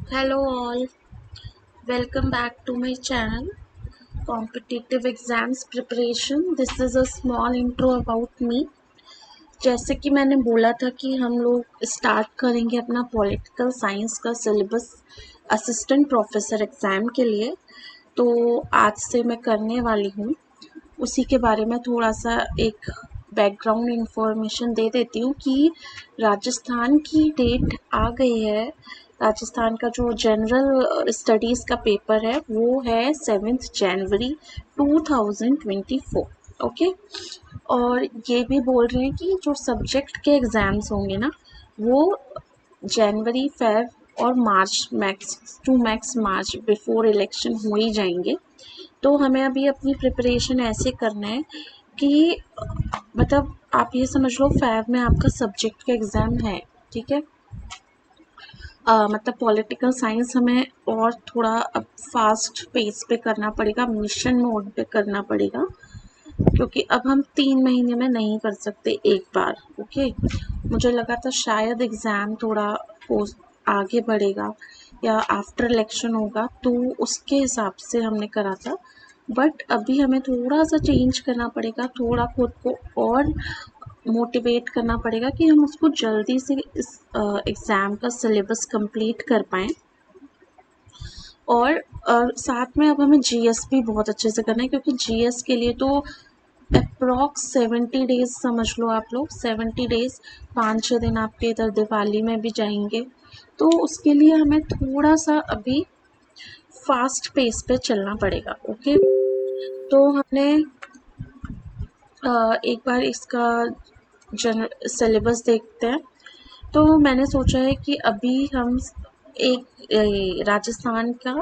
Hello all, welcome back to my channel Competitive Exams Preparation. This is a small intro about me. जैसे कि मैंने बोला था कि हम लोग स्टार्ट करेंगे अपना पॉलिटिकल साइंस का सिलेबस असिस्टेंट प्रोफेसर एग्ज़ाम के लिए, तो आज से मैं करने वाली हूँ। उसी के बारे में थोड़ा सा एक बैकग्राउंड इंफॉर्मेशन दे देती हूँ कि राजस्थान की डेट आ गई है। राजस्थान का जो जनरल स्टडीज़ का पेपर है वो है 7 जनवरी 2024। ओके, और ये भी बोल रहे हैं कि जो सब्जेक्ट के एग्ज़ाम्स होंगे ना वो जनवरी फेब और मार्च मैक्स मार्च बिफोर इलेक्शन हो ही जाएंगे। तो हमें अभी अपनी प्रिपरेशन ऐसे करना है कि मतलब आप ये समझ लो फेब में आपका सब्जेक्ट का एग्ज़ाम है, ठीक है। मतलब पॉलिटिकल साइंस हमें और थोड़ा अब फास्ट पेस पे करना पड़ेगा, मिशन मोड पे करना पड़ेगा, क्योंकि अब हम 3 महीने में नहीं कर सकते एक बार। ओके, मुझे लगा था शायद एग्ज़ाम थोड़ा आगे बढ़ेगा या आफ्टर इलेक्शन होगा तो उसके हिसाब से हमने करा था, बट अभी हमें थोड़ा सा चेंज करना पड़ेगा, थोड़ा खुद को और मोटिवेट करना पड़ेगा कि हम उसको जल्दी से इस एग्ज़ाम का सिलेबस कंप्लीट कर पाएँ। और साथ में अब हमें जीएस भी बहुत अच्छे से करना है, क्योंकि जीएस के लिए तो अप्रॉक्स 70 डेज समझ लो आप लोग। 70 डेज, 5-6 दिन आपके इधर दिवाली में भी जाएंगे, तो उसके लिए हमें थोड़ा सा अभी फास्ट पेस पे चलना पड़ेगा। ओके, तो हमने एक बार इसका सिलेबस देखते हैं। तो मैंने सोचा है कि अभी हम एक राजस्थान का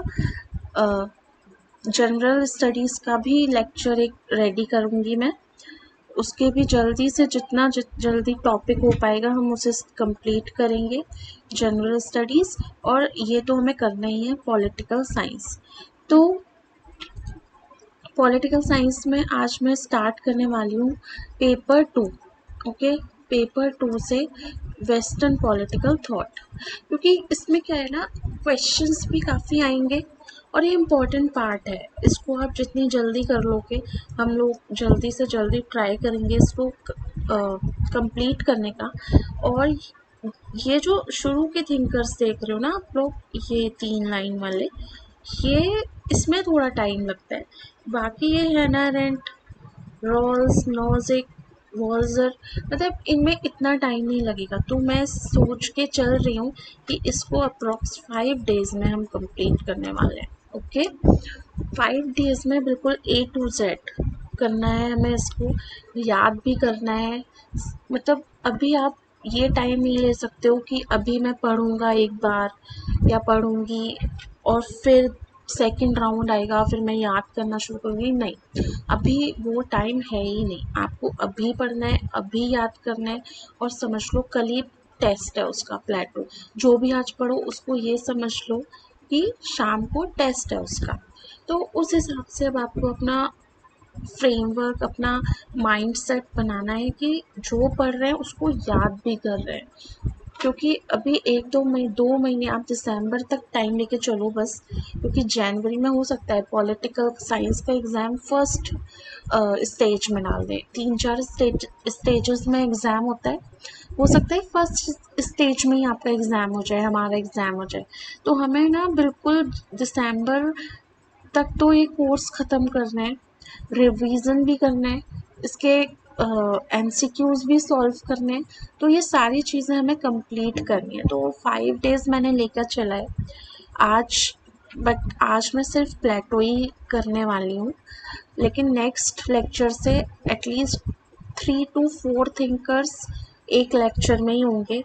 जनरल स्टडीज़ का भी लेक्चर एक रेडी करूँगी मैं। उसके भी जल्दी से जितना जल्दी टॉपिक हो पाएगा हम उसे कंप्लीट करेंगे, जनरल स्टडीज़। और ये तो हमें करना ही है पॉलिटिकल साइंस। तो पॉलिटिकल साइंस में आज मैं स्टार्ट करने वाली हूँ पेपर 2। ओके, पेपर 2 से वेस्टर्न पॉलिटिकल थॉट, क्योंकि इसमें क्या है ना, क्वेश्चंस भी काफ़ी आएंगे और ये इम्पोर्टेंट पार्ट है। इसको आप जितनी जल्दी कर लोगे, हम लोग जल्दी से जल्दी ट्राई करेंगे इसको कंप्लीट करने का। और ये जो शुरू के थिंकर्स देख रहे हो ना आप लोग, ये 3 लाइन वाले, ये इसमें थोड़ा टाइम लगता है। बाकी ये हैना अरेंट, रॉल्स, नोजिक, वॉल्जर, मतलब इनमें इतना टाइम नहीं लगेगा। तो मैं सोच के चल रही हूँ कि इसको अप्रॉक्स 5 डेज में हम कंप्लीट करने वाले हैं। ओके, 5 डेज में बिल्कुल A to Z करना है हमें, इसको याद भी करना है। मतलब अभी आप ये टाइम नहीं ले सकते हो कि अभी मैं पढ़ूंगा एक बार या पढ़ूंगी और फिर सेकंड राउंड आएगा फिर मैं याद करना शुरू करूँगी। नहीं, अभी वो टाइम है ही नहीं। आपको अभी पढ़ना है, अभी याद करना है। और समझ लो कल ही टेस्ट है उसका, प्लेटो। जो भी आज पढ़ो उसको ये समझ लो कि शाम को टेस्ट है उसका। तो उस हिसाब से अब आपको अपना फ्रेमवर्क, अपना माइंडसेट बनाना है कि जो पढ़ रहे हैं उसको याद भी कर रहे हैं। क्योंकि अभी 2 महीने आप दिसंबर तक टाइम लेके चलो बस, क्योंकि जनवरी में हो सकता है पॉलिटिकल साइंस का एग्ज़ाम फर्स्ट स्टेज में डाल दें। 3-4 स्टेजेस में एग्ज़ाम होता है, हो सकता है फर्स्ट स्टेज में ही आपका एग्ज़ाम हो जाए, हमारा एग्ज़ाम हो जाए। तो हमें ना बिल्कुल दिसंबर तक तो ये कोर्स ख़त्म करना है, रिवीजन भी करना है, इसके MCQs भी सॉल्व करने हैं। तो ये सारी चीज़ें हमें कंप्लीट करनी है। तो 5 डेज मैंने लेकर चला है आज, बट आज मैं सिर्फ प्लेटो ही करने वाली हूँ। लेकिन नेक्स्ट लेक्चर से एटलीस्ट 3 to 4 थिंकर्स एक लेक्चर में ही होंगे,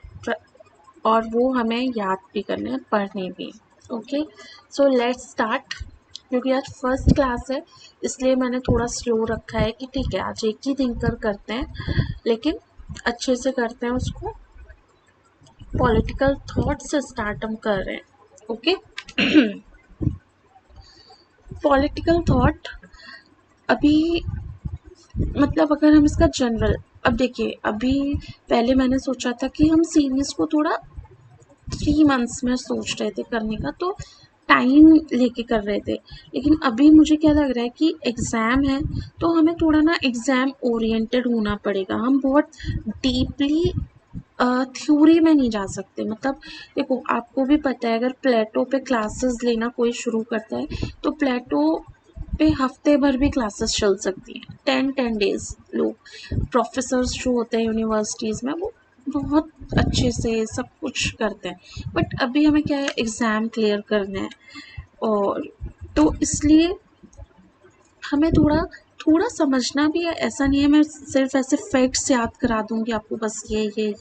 और वो हमें याद भी करने हैं, पढ़ने भी। Okay, so let's start. क्योंकि आज फर्स्ट क्लास है इसलिए मैंने थोड़ा स्लो रखा है कि ठीक है आज एक ही थिंकर करते हैं, लेकिन अच्छे से करते हैं उसको। पॉलिटिकल थॉट से स्टार्ट हम कर रहे हैं। ओके, पॉलिटिकल थॉट अभी मतलब अगर हम इसका जनरल, अब देखिए अभी पहले मैंने सोचा था कि हम सीरीज को थोड़ा 3 मंथ्स में सोच रहे थे करने का, तो टाइम लेके कर रहे थे। लेकिन अभी मुझे क्या लग रहा है कि एग्ज़ाम है, तो हमें थोड़ा ना एग्ज़ाम ओरिएंटेड होना पड़ेगा। हम बहुत डीपली थ्योरी में नहीं जा सकते। मतलब देखो, आपको भी पता है, अगर प्लेटो पे क्लासेस लेना कोई शुरू करता है तो प्लेटो पे हफ्ते भर भी क्लासेस चल सकती हैं, 10 डेज। लोग प्रोफेसर्स जो होते हैं यूनिवर्सिटीज़ में, वो बहुत अच्छे से सब कुछ करते हैं। बट अभी हमें क्या है, एग्ज़ाम क्लियर करना है, और तो इसलिए हमें थोड़ा थोड़ा समझना भी है। ऐसा नहीं है मैं सिर्फ ऐसे फैक्ट्स याद करा दूंगी आपको, बस ये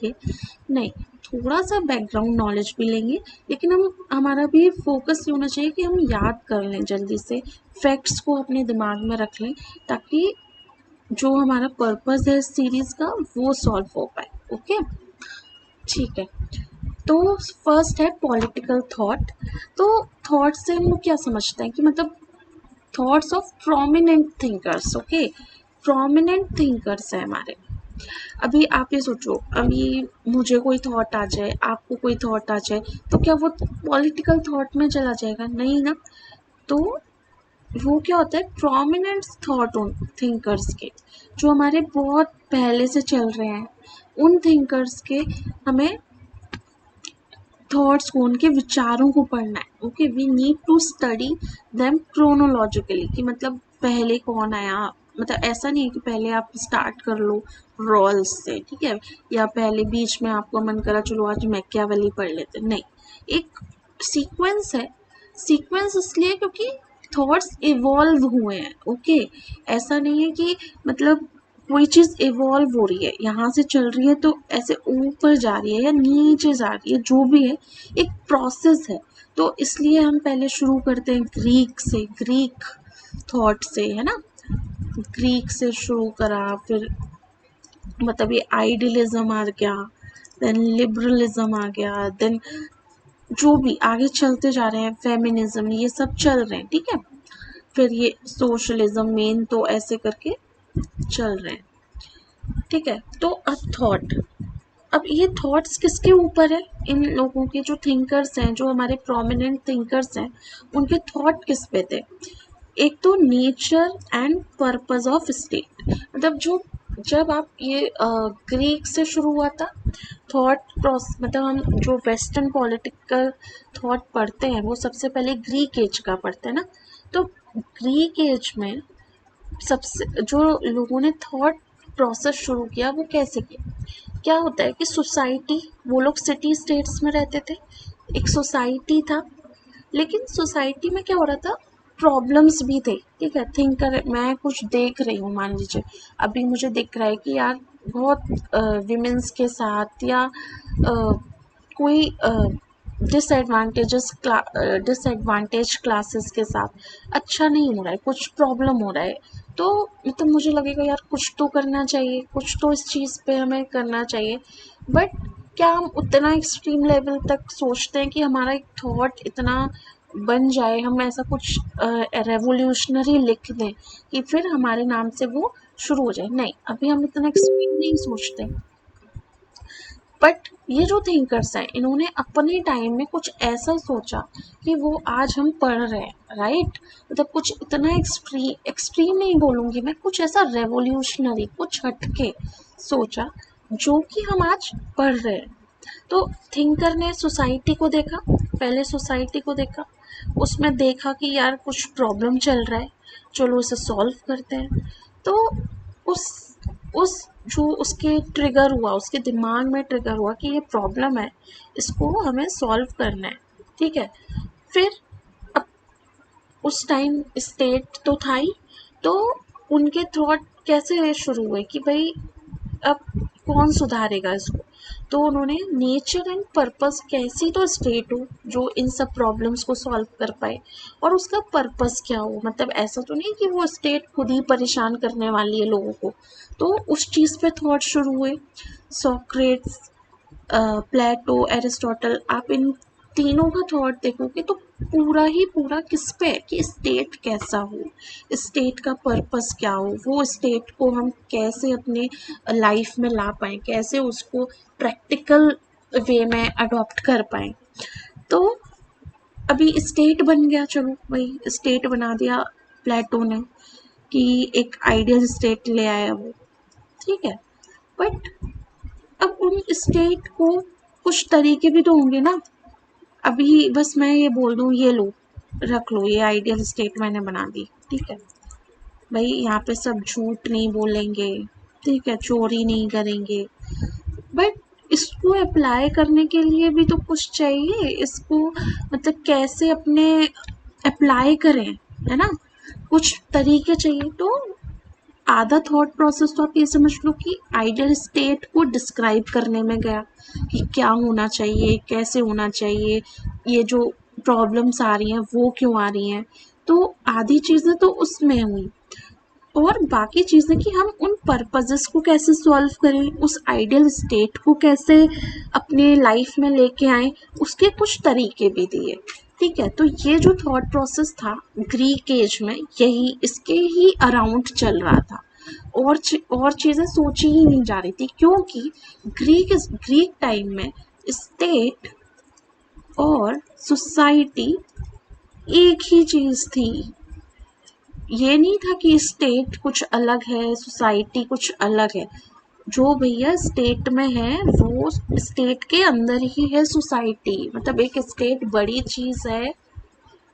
नहीं, थोड़ा सा बैकग्राउंड नॉलेज भी लेंगे। लेकिन हमारा भी फोकस ये होना चाहिए कि हम याद कर लें जल्दी से, फैक्ट्स को अपने दिमाग में रख लें, ताकि जो हमारा पर्पस है इस सीरीज़ का वो सॉल्व हो पाए। ओके, ठीक है। तो फर्स्ट है पॉलिटिकल थॉट। तो थॉट से हम लोग क्या समझते हैं कि मतलब thoughts of prominent thinkers. Okay, prominent thinkers है हमारे। अभी आप ये सोचो, अभी मुझे कोई थॉट आ जाए, आपको कोई थॉट आ जाए, तो क्या वो पॉलिटिकल थॉट में चला जाएगा? नहीं ना। तो वो क्या होता है, प्रोमिनेंट थॉट उन थिंकर्स के जो हमारे बहुत पहले से चल रहे हैं, उन थिंकर्स के हमें थॉट्स को, उनके विचारों को पढ़ना है। Okay, we need to study them chronologically, कि मतलब पहले कौन आया। मतलब ऐसा नहीं है कि पहले आप स्टार्ट कर लो रॉल्स से, ठीक है, या पहले बीच में आपको मन करा चलो आज मैकियावेली पढ़ लेते, नहीं। एक सीक्वेंस है। सीक्वेंस इसलिए क्योंकि थॉट्स इवॉल्व हुए हैं। ओके, ऐसा नहीं है कि मतलब कोई चीज़ इवॉल्व हो रही है, यहाँ से चल रही है तो ऐसे ऊपर जा रही है या नीचे जा रही है, जो भी है एक प्रोसेस है। तो इसलिए हम पहले शुरू करते हैं ग्रीक से, ग्रीक थॉट से, है ना। ग्रीक से शुरू करा, फिर मतलब ये आइडियलिज्म आ गया, देन लिबरलिज्म आ गया, देन जो भी आगे चलते जा रहे हैं, फेमिनिज्म, ये सब चल रहे हैं, ठीक है। फिर ये सोशलिज्म, मेन तो ऐसे करके चल रहे हैं, ठीक है। तो अब थॉट, अब ये थॉट्स किसके ऊपर है? इन लोगों के जो थिंकर्स हैं, जो हमारे प्रोमिनेंट थिंकर्स हैं, उनके थॉट किस पे थे? एक तो nature and purpose of state. मतलब जो, जब आप ये ग्रीक से शुरू हुआ था थॉट प्रोसेस, मतलब हम जो वेस्टर्न पॉलिटिकल थॉट पढ़ते हैं वो सबसे पहले ग्रीक एज का पढ़ते हैं ना। तो ग्रीक एज में सबसे जो लोगों ने थॉट प्रोसेस शुरू किया वो कैसे किया? क्या होता है कि सोसाइटी, वो लोग सिटी स्टेट्स में रहते थे, एक सोसाइटी था, लेकिन सोसाइटी में क्या हो रहा था, प्रॉब्लम्स भी थे, ठीक है। थिंकर, मैं कुछ देख रही हूँ, मान लीजिए अभी मुझे दिख रहा है कि यार बहुत विमेंस के साथ या कोई डिसएडवांटेज क्लासेस के साथ अच्छा नहीं हो रहा है, कुछ प्रॉब्लम हो रहा है। तो मतलब मुझे लगेगा यार कुछ तो करना चाहिए, कुछ तो इस चीज़ पे हमें करना चाहिए। बट क्या हम उतना एक्सट्रीम लेवल तक सोचते हैं कि हमारा एक थॉट इतना बन जाए, हम ऐसा कुछ रेवोल्यूशनरी लिख दें कि फिर हमारे नाम से वो शुरू हो जाए? नहीं, अभी हम इतना एक्सट्रीम नहीं सोचते। बट ये जो थिंकर्स हैं, इन्होंने अपने टाइम में कुछ ऐसा सोचा कि वो आज हम पढ़ रहे हैं, राइट। मतलब कुछ इतना एक्सट्रीम, एक्सट्रीम नहीं बोलूँगी मैं, कुछ ऐसा रेवोल्यूशनरी, कुछ हटके सोचा जो कि हम आज पढ़ रहे हैं। तो थिंकर ने सोसाइटी को देखा, पहले सोसाइटी को देखा, उसमें देखा कि यार कुछ प्रॉब्लम चल रहा है, चलो इसे सॉल्व करते हैं। तो उस उस जो उसके ट्रिगर हुआ, उसके दिमाग में ट्रिगर हुआ कि ये प्रॉब्लम है, इसको हमें सॉल्व करना है, ठीक है। फिर अब उस टाइम स्टेट तो था ही, तो उनके थॉट कैसे शुरू हुए कि भाई अब कौन सुधारेगा इसको? तो उन्होंने नेचर एंड पर्पस, कैसी तो स्टेट हो जो इन सब प्रॉब्लम्स को सॉल्व कर पाए, और उसका पर्पस क्या हो। मतलब ऐसा तो नहीं कि वो स्टेट खुद ही परेशान करने वाली है लोगों को। तो उस चीज़ पे थॉट शुरू हुए। सॉक्रेट्स, प्लेटो, एरिस्टोटल, आप इन तीनों का थॉट देखोगे तो पूरा ही पूरा किस पे है कि स्टेट कैसा हो, स्टेट का पर्पस क्या हो, वो स्टेट को हम कैसे अपने लाइफ में ला पाएँ, कैसे उसको प्रैक्टिकल वे में अडॉप्ट कर पाए। तो अभी स्टेट बन गया, चलो भाई स्टेट बना दिया प्लेटो ने कि एक आइडियल स्टेट ले आया वो, ठीक है। बट अब उन स्टेट को कुछ तरीके भी तो होंगे ना। अभी बस मैं ये बोल दूँ ये लो रख लो, ये आइडियल स्टेट मैंने बना दी, ठीक है भाई, यहाँ पे सब झूठ नहीं बोलेंगे, ठीक है, चोरी नहीं करेंगे, बट इसको अप्लाई करने के लिए भी तो कुछ चाहिए, इसको मतलब कैसे अपने अप्लाई करें, है ना, कुछ तरीके चाहिए। तो आधा थॉट प्रोसेस तो आप ये समझ लो कि आइडियल स्टेट को डिस्क्राइब करने में गया कि क्या होना चाहिए, कैसे होना चाहिए, ये जो प्रॉब्लम्स आ रही हैं वो क्यों आ रही हैं, तो आधी चीज़ें तो उसमें हुई। और बाकी चीज़ें कि हम उन पर्पसेस को कैसे सॉल्व करें, उस आइडियल स्टेट को कैसे अपने लाइफ में लेके आएं, उसके कुछ तरीके भी दिए, ठीक है। तो ये जो थॉट प्रोसेस था ग्रीक एज में, यही इसके ही अराउंड चल रहा था, और चीज़ें सोची ही नहीं जा रही थी, क्योंकि ग्रीक टाइम में स्टेट और सोसाइटी एक ही चीज़ थी। ये नहीं था कि स्टेट कुछ अलग है, सोसाइटी कुछ अलग है। जो भैया स्टेट में है वो स्टेट के अंदर ही है सोसाइटी, मतलब एक स्टेट बड़ी चीज़ है,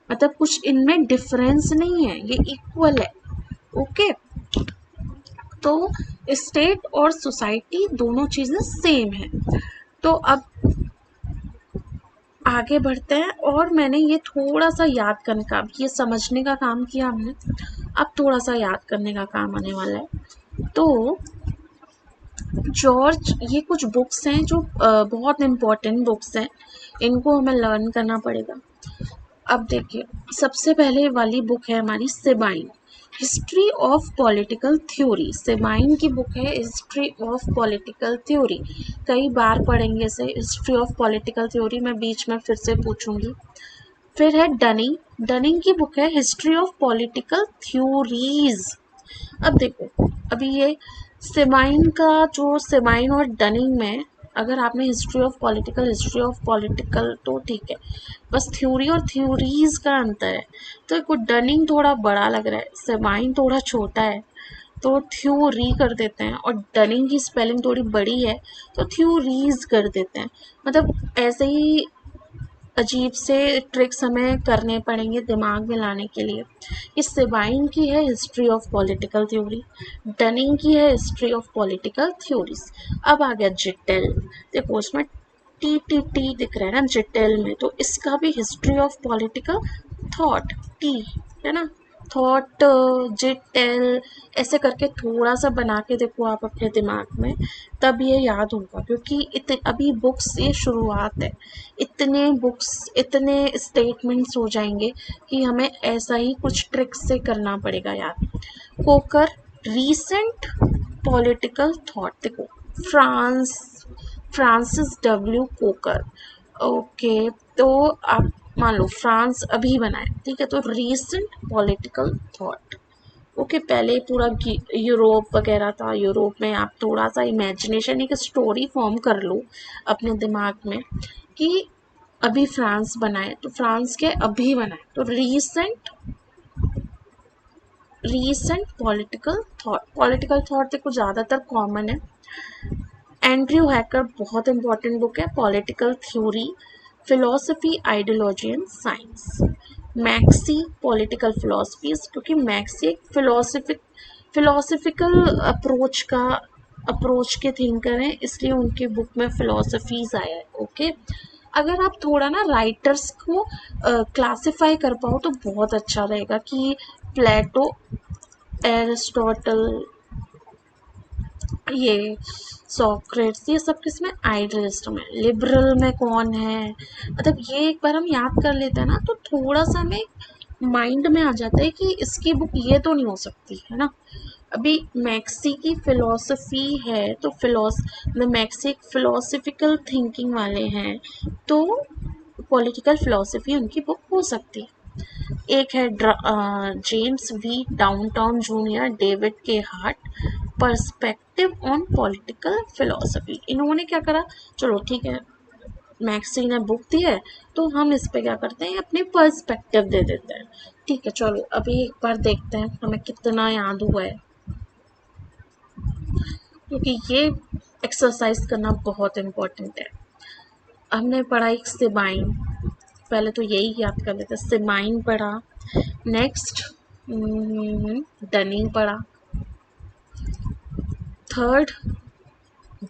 मतलब कुछ इनमें डिफरेंस नहीं है, ये इक्वल है, ओके। तो स्टेट और सोसाइटी दोनों चीज़ें सेम है। तो अब आगे बढ़ते हैं, और मैंने ये थोड़ा सा याद करने का, ये समझने का काम किया हमने, अब थोड़ा सा याद करने का काम आने वाला है। तो जॉर्ज, ये कुछ बुक्स हैं जो बहुत इम्पोर्टेंट बुक्स हैं, इनको हमें लर्न करना पड़ेगा। अब देखिए, सबसे पहले वाली बुक है हमारी Sabine, history of political theory. Sabine की बुक है हिस्ट्री ऑफ पॉलिटिकल थ्योरी, कई बार पढ़ेंगे इसे, हिस्ट्री ऑफ पॉलिटिकल थ्योरी, मैं बीच में फिर से पूछूंगी। फिर है डनिंग, डनिंग की बुक है हिस्ट्री ऑफ पॉलिटिकल थ्योरीज। अब देखो, अभी ये सेबाइन का जो सेबाइन और डनिंग में, अगर आपने हिस्ट्री ऑफ पॉलिटिकल तो ठीक है, बस थ्योरी और थ्योरीज का अंतर है। तो देखो, डनिंग थोड़ा बड़ा लग रहा है, सेबाइन थोड़ा छोटा है, तो थ्योरी कर देते हैं, और डनिंग की स्पेलिंग थोड़ी बड़ी है तो थ्योरीज कर देते हैं। मतलब ऐसे ही अजीब से ट्रिक्स हमें करने पड़ेंगे दिमाग में लाने के लिए। इस सेबाइन की है history of political theory, Dunning की है हिस्ट्री ऑफ पॉलिटिकल थ्योरीज। अब आ गया जिटेल, देखो उसमें टी टी टी दिख रहा है ना जिटेल में, तो इसका भी history of political thought, T है ना, थॉट जिटेल, ऐसे करके थोड़ा सा बना के देखो आप अपने दिमाग में, तब ये याद होगा, क्योंकि अभी बुक्स ये शुरुआत है, इतने बुक्स इतने स्टेटमेंट्स हो जाएंगे कि हमें ऐसा ही कुछ ट्रिक से करना पड़ेगा याद। कोकर, रीसेंट पॉलिटिकल थॉट, देखो फ्रांसिस डब्ल्यू कोकर, ओके। तो आप मान लो फ्रांस अभी बना है, ठीक है, तो रीसेंट पॉलिटिकल थॉट, ओके। पहले पूरा यूरोप वगैरह था, यूरोप में आप थोड़ा सा इमेजिनेशन, एक स्टोरी फॉर्म कर लो अपने दिमाग में कि अभी फ्रांस बना है, तो फ्रांस के अभी बना है, तो रीसेंट पॉलिटिकल थॉट देखो ज़्यादातर कॉमन है। एंड्रयू हैकर, बहुत इंपॉर्टेंट बुक है, political theory, philosophy, ideology and science. Maxi, political philosophies, क्योंकि मैक्सी एक फिलोसफिकल अप्रोच के थिंकर हैं, इसलिए उनके बुक में फिलोसफीज आया है, ओके। अगर आप थोड़ा ना राइटर्स को क्लासिफाई कर पाओ तो बहुत अच्छा रहेगा, कि प्लेटो, एरिस्टोटल, ये सॉक्रेट्स, ये सब किसमें, आइडियलिस्ट में। लिबरल में कौन है, मतलब ये एक बार हम याद कर लेते हैं ना, तो थोड़ा सा हमें माइंड में आ जाता है कि इसकी बुक ये तो नहीं हो सकती, है ना। अभी मैक्सी की फिलॉसफी है, तो मैक्सी एक फिलोसफिकल थिंकिंग वाले हैं, तो पॉलिटिकल फिलोसफी उनकी बुक हो सकती है। एक है James V Downton junior, David K Hart, perspective on political philosophy. इन्होंने क्या करा, चलो ठीक है, मैक्सी ने बुक दी है तो हम इस पे क्या करते हैं, अपने पर्सपेक्टिव दे देते हैं। ठीक है, चलो अभी एक बार देखते हैं हमें कितना याद हुआ है, क्योंकि ये एक्सरसाइज करना बहुत इम्पोर्टेंट है। हमने पढ़ा एक सिमाइन, पहले तो यही याद कर लेते, सिमाइन पढ़ा, नेक्स्ट डनिंग पढ़ा, थर्ड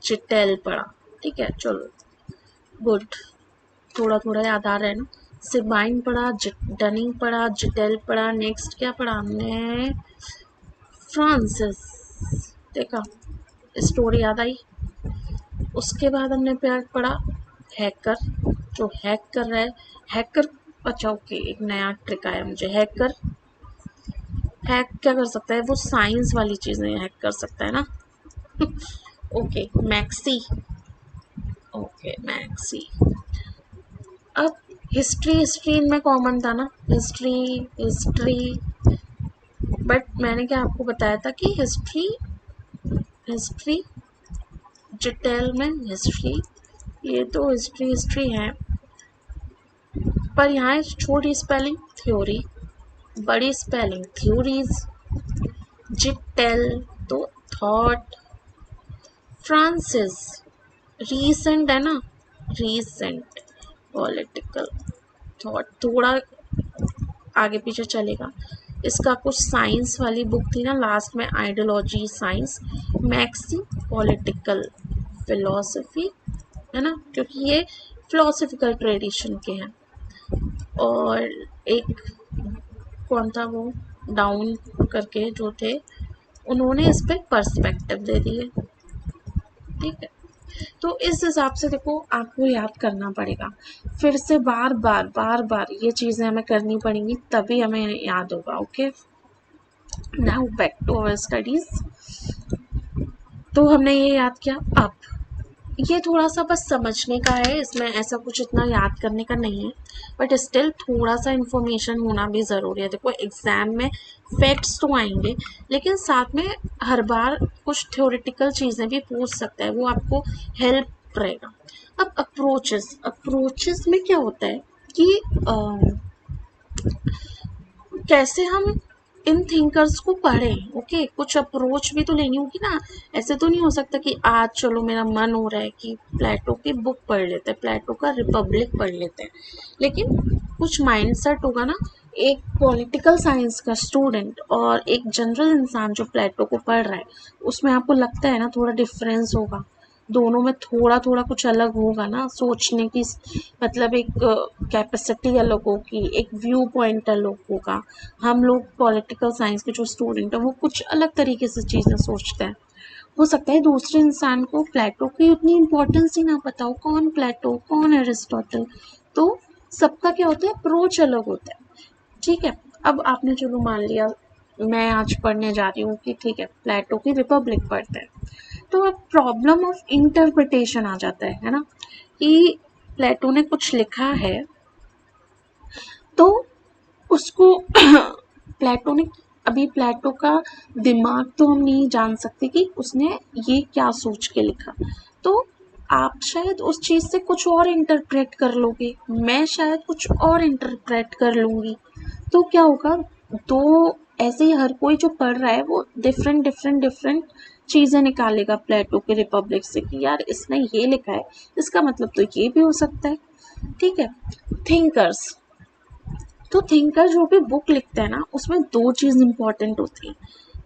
जिटेल पढ़ा। ठीक है, चलो गुड, थोड़ा थोड़ा याद आ रहा है ना। सिमाइन पढ़ा, डनिंग पढ़ा, जिटेल पढ़ा, नेक्स्ट क्या पढ़ा हमने, फ्रांसिस, देखा स्टोरी याद आई। उसके बाद हमने पढ़ा हैकर, जो हैक कर रहा है, हैकर, अच्छा ओके, एक नया ट्रिक आया मुझे, हैकर हैक क्या कर सकता है, वो साइंस वाली चीजें हैक कर सकता है ना। Okay maxi, okay maxi. अब हिस्ट्री, हिस्ट्री इनमें कॉमन था ना, हिस्ट्री हिस्ट्री, बट मैंने क्या आपको बताया था कि हिस्ट्री हिस्ट्री डिटेल में हिस्ट्री, ये तो हिस्ट्री हिस्ट्री है, पर यहाँ छोटी स्पेलिंग थ्योरी, बड़ी स्पेलिंग थ्योरीज, जिटेल तो थॉट, फ्रांसिस रीसेंट है ना, रीसेंट पॉलिटिकल थॉट, थोड़ा आगे पीछे चलेगा। इसका कुछ साइंस वाली बुक थी ना लास्ट में, ideology science, maxi political philosophy, है ना, क्योंकि ये फिलोसफिकल ट्रेडिशन के हैं। और एक कौन था वो, डाउन करके जो थे, उन्होंने इस पे पर्सपेक्टिव दे दिए। ठीक है, तो इस हिसाब से देखो आपको याद करना पड़ेगा, फिर से बार बार बार बार ये चीज़ें हमें करनी पड़ेंगी, तभी हमें याद होगा। Okay, now back to our studies. तो हमने ये याद किया, अब ये थोड़ा सा बस समझने का है, इसमें ऐसा कुछ इतना याद करने का नहीं है, बट स्टिल थोड़ा सा इन्फॉर्मेशन होना भी ज़रूरी है। देखो एग्ज़ाम में फैक्ट्स तो आएंगे, लेकिन साथ में हर बार कुछ थ्योरेटिकल चीज़ें भी पूछ सकता है, वो आपको हेल्प रहेगा। अब अप्रोचेस, अप्रोचेस में क्या होता है कि कैसे हम इन थिंकर्स को पढ़ें। ओके, कुछ अप्रोच भी तो लेनी होगी ना, ऐसे तो नहीं हो सकता कि आज चलो मेरा मन हो रहा है कि प्लेटो की बुक पढ़ लेते हैं, प्लेटो का रिपब्लिक पढ़ लेते हैं, लेकिन कुछ माइंडसेट होगा ना। एक पॉलिटिकल साइंस का स्टूडेंट और एक जनरल इंसान जो प्लेटो को पढ़ रहा है, उसमें आपको लगता है ना थोड़ा डिफरेंस होगा, दोनों में थोड़ा थोड़ा कुछ अलग होगा ना, सोचने की मतलब एक कैपेसिटी अलग होगी, एक व्यू पॉइंट अलग होगा। हम लोग पॉलिटिकल साइंस के जो स्टूडेंट हैं वो कुछ अलग तरीके से चीज़ें सोचते हैं। हो सकता है दूसरे इंसान को प्लेटो की उतनी इम्पोर्टेंस ही ना पता हो, कौन प्लेटो कौन एरिस्टोटल, तो सबका क्या होता है, अप्रोच अलग होता है। ठीक है, अब आपने चलो मान लिया मैं आज पढ़ने जा रही हूँ कि ठीक है प्लेटो की रिपब्लिक पढ़ते हैं, तो अब प्रॉब्लम ऑफ इंटरप्रिटेशन आ जाता है ना, कि प्लेटो ने कुछ लिखा है तो उसको प्लेटो ने, अभी प्लेटो का दिमाग तो हम नहीं जान सकते कि उसने ये क्या सोच के लिखा, तो आप शायद उस चीज़ से कुछ और इंटरप्रेट कर लोगे, मैं शायद कुछ और इंटरप्रेट कर लूँगी, तो क्या होगा, दो ऐसे ही हर कोई जो पढ़ रहा है वो डिफरेंट डिफरेंट डिफरेंट चीज़ें निकालेगा प्लेटो के रिपब्लिक से, कि यार इसने ये लिखा है, इसका मतलब तो ये भी हो सकता है। ठीक है, थिंकर्स, तो थिंकर जो भी बुक लिखते हैं ना, उसमें दो चीज़ इम्पॉर्टेंट होती है,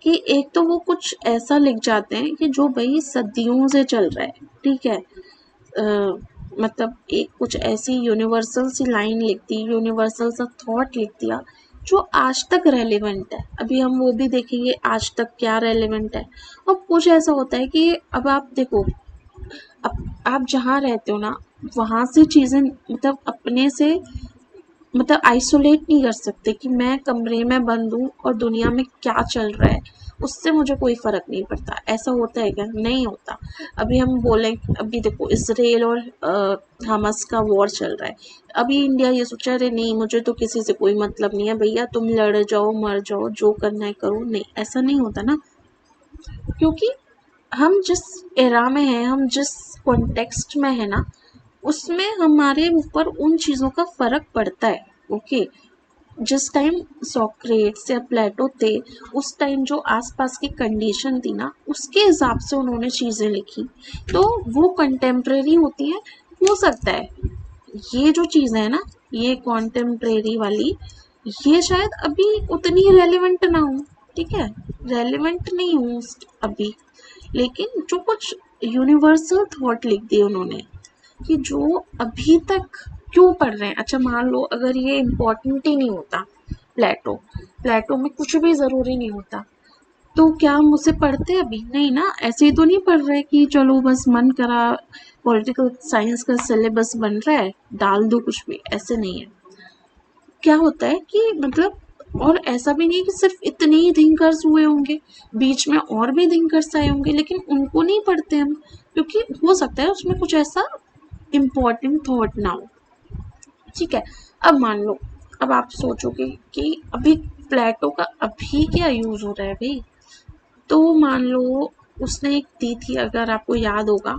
कि एक तो वो कुछ ऐसा लिख जाते हैं कि जो भाई सदियों से चल रहा है। ठीक है, मतलब एक कुछ ऐसी यूनिवर्सल सी लाइन लिख दी, यूनिवर्सल सा थॉट लिख दिया जो आज तक रेलेवेंट है। अभी हम वो भी देखेंगे आज तक क्या रेलेवेंट है। और कुछ ऐसा होता है कि अब आप देखो, अब आप जहाँ रहते हो ना, वहाँ से चीज़ें मतलब अपने से मतलब आइसोलेट नहीं कर सकते, कि मैं कमरे में बंद हूँ और दुनिया में क्या चल रहा है उससे मुझे कोई फ़र्क नहीं पड़ता। ऐसा होता है क्या? नहीं होता। अभी हम बोलें, अभी देखो इसराइल और हमास का वॉर चल रहा है, अभी इंडिया ये सोचा अरे नहीं मुझे तो किसी से कोई मतलब नहीं है भैया, तुम लड़ जाओ मर जाओ जो करना है करो, नहीं ऐसा नहीं होता ना, क्योंकि हम जिस एरा में हैं, हम जिस कॉन्टेक्स्ट में है ना, उसमें हमारे ऊपर उन चीज़ों का फर्क पड़ता है। ओके, जिस टाइम सोक्रेट्स या प्लेटो थे उस टाइम जो आसपास की कंडीशन थी ना उसके हिसाब से उन्होंने चीज़ें लिखी, तो वो कंटेम्प्रेरी होती हैं। हो सकता है ये जो चीज़ें है ना, ये कॉन्टेम्प्रेरी वाली, ये शायद अभी उतनी रेलेवेंट ना हो, ठीक है, रेलेवेंट नहीं हो अभी, लेकिन जो कुछ यूनिवर्सल थॉट लिख दिए उन्होंने कि जो अभी तक क्यों पढ़ रहे हैं। अच्छा मान लो अगर ये इम्पोर्टेंट ही नहीं होता, प्लेटो प्लेटो में कुछ भी ज़रूरी नहीं होता, तो क्या हम उसे पढ़ते अभी? नहीं ना, ऐसे ही तो नहीं पढ़ रहे कि चलो बस मन करा पॉलिटिकल साइंस का सिलेबस बन रहा है डाल दो कुछ भी, ऐसे नहीं है। क्या होता है कि मतलब, और ऐसा भी नहीं है कि सिर्फ इतने ही थिंकर्स हुए होंगे, बीच में और भी थिंकर्स आए होंगे, लेकिन उनको नहीं पढ़ते हम, क्योंकि हो सकता है उसमें कुछ ऐसा इम्पोर्टेंट थॉट ना हो। ठीक है, अब मान लो, अब आप सोचोगे कि अभी प्लेटो का अभी क्या यूज हो रहा है भाई, तो मान लो उसने एक दी थी, अगर आपको याद होगा,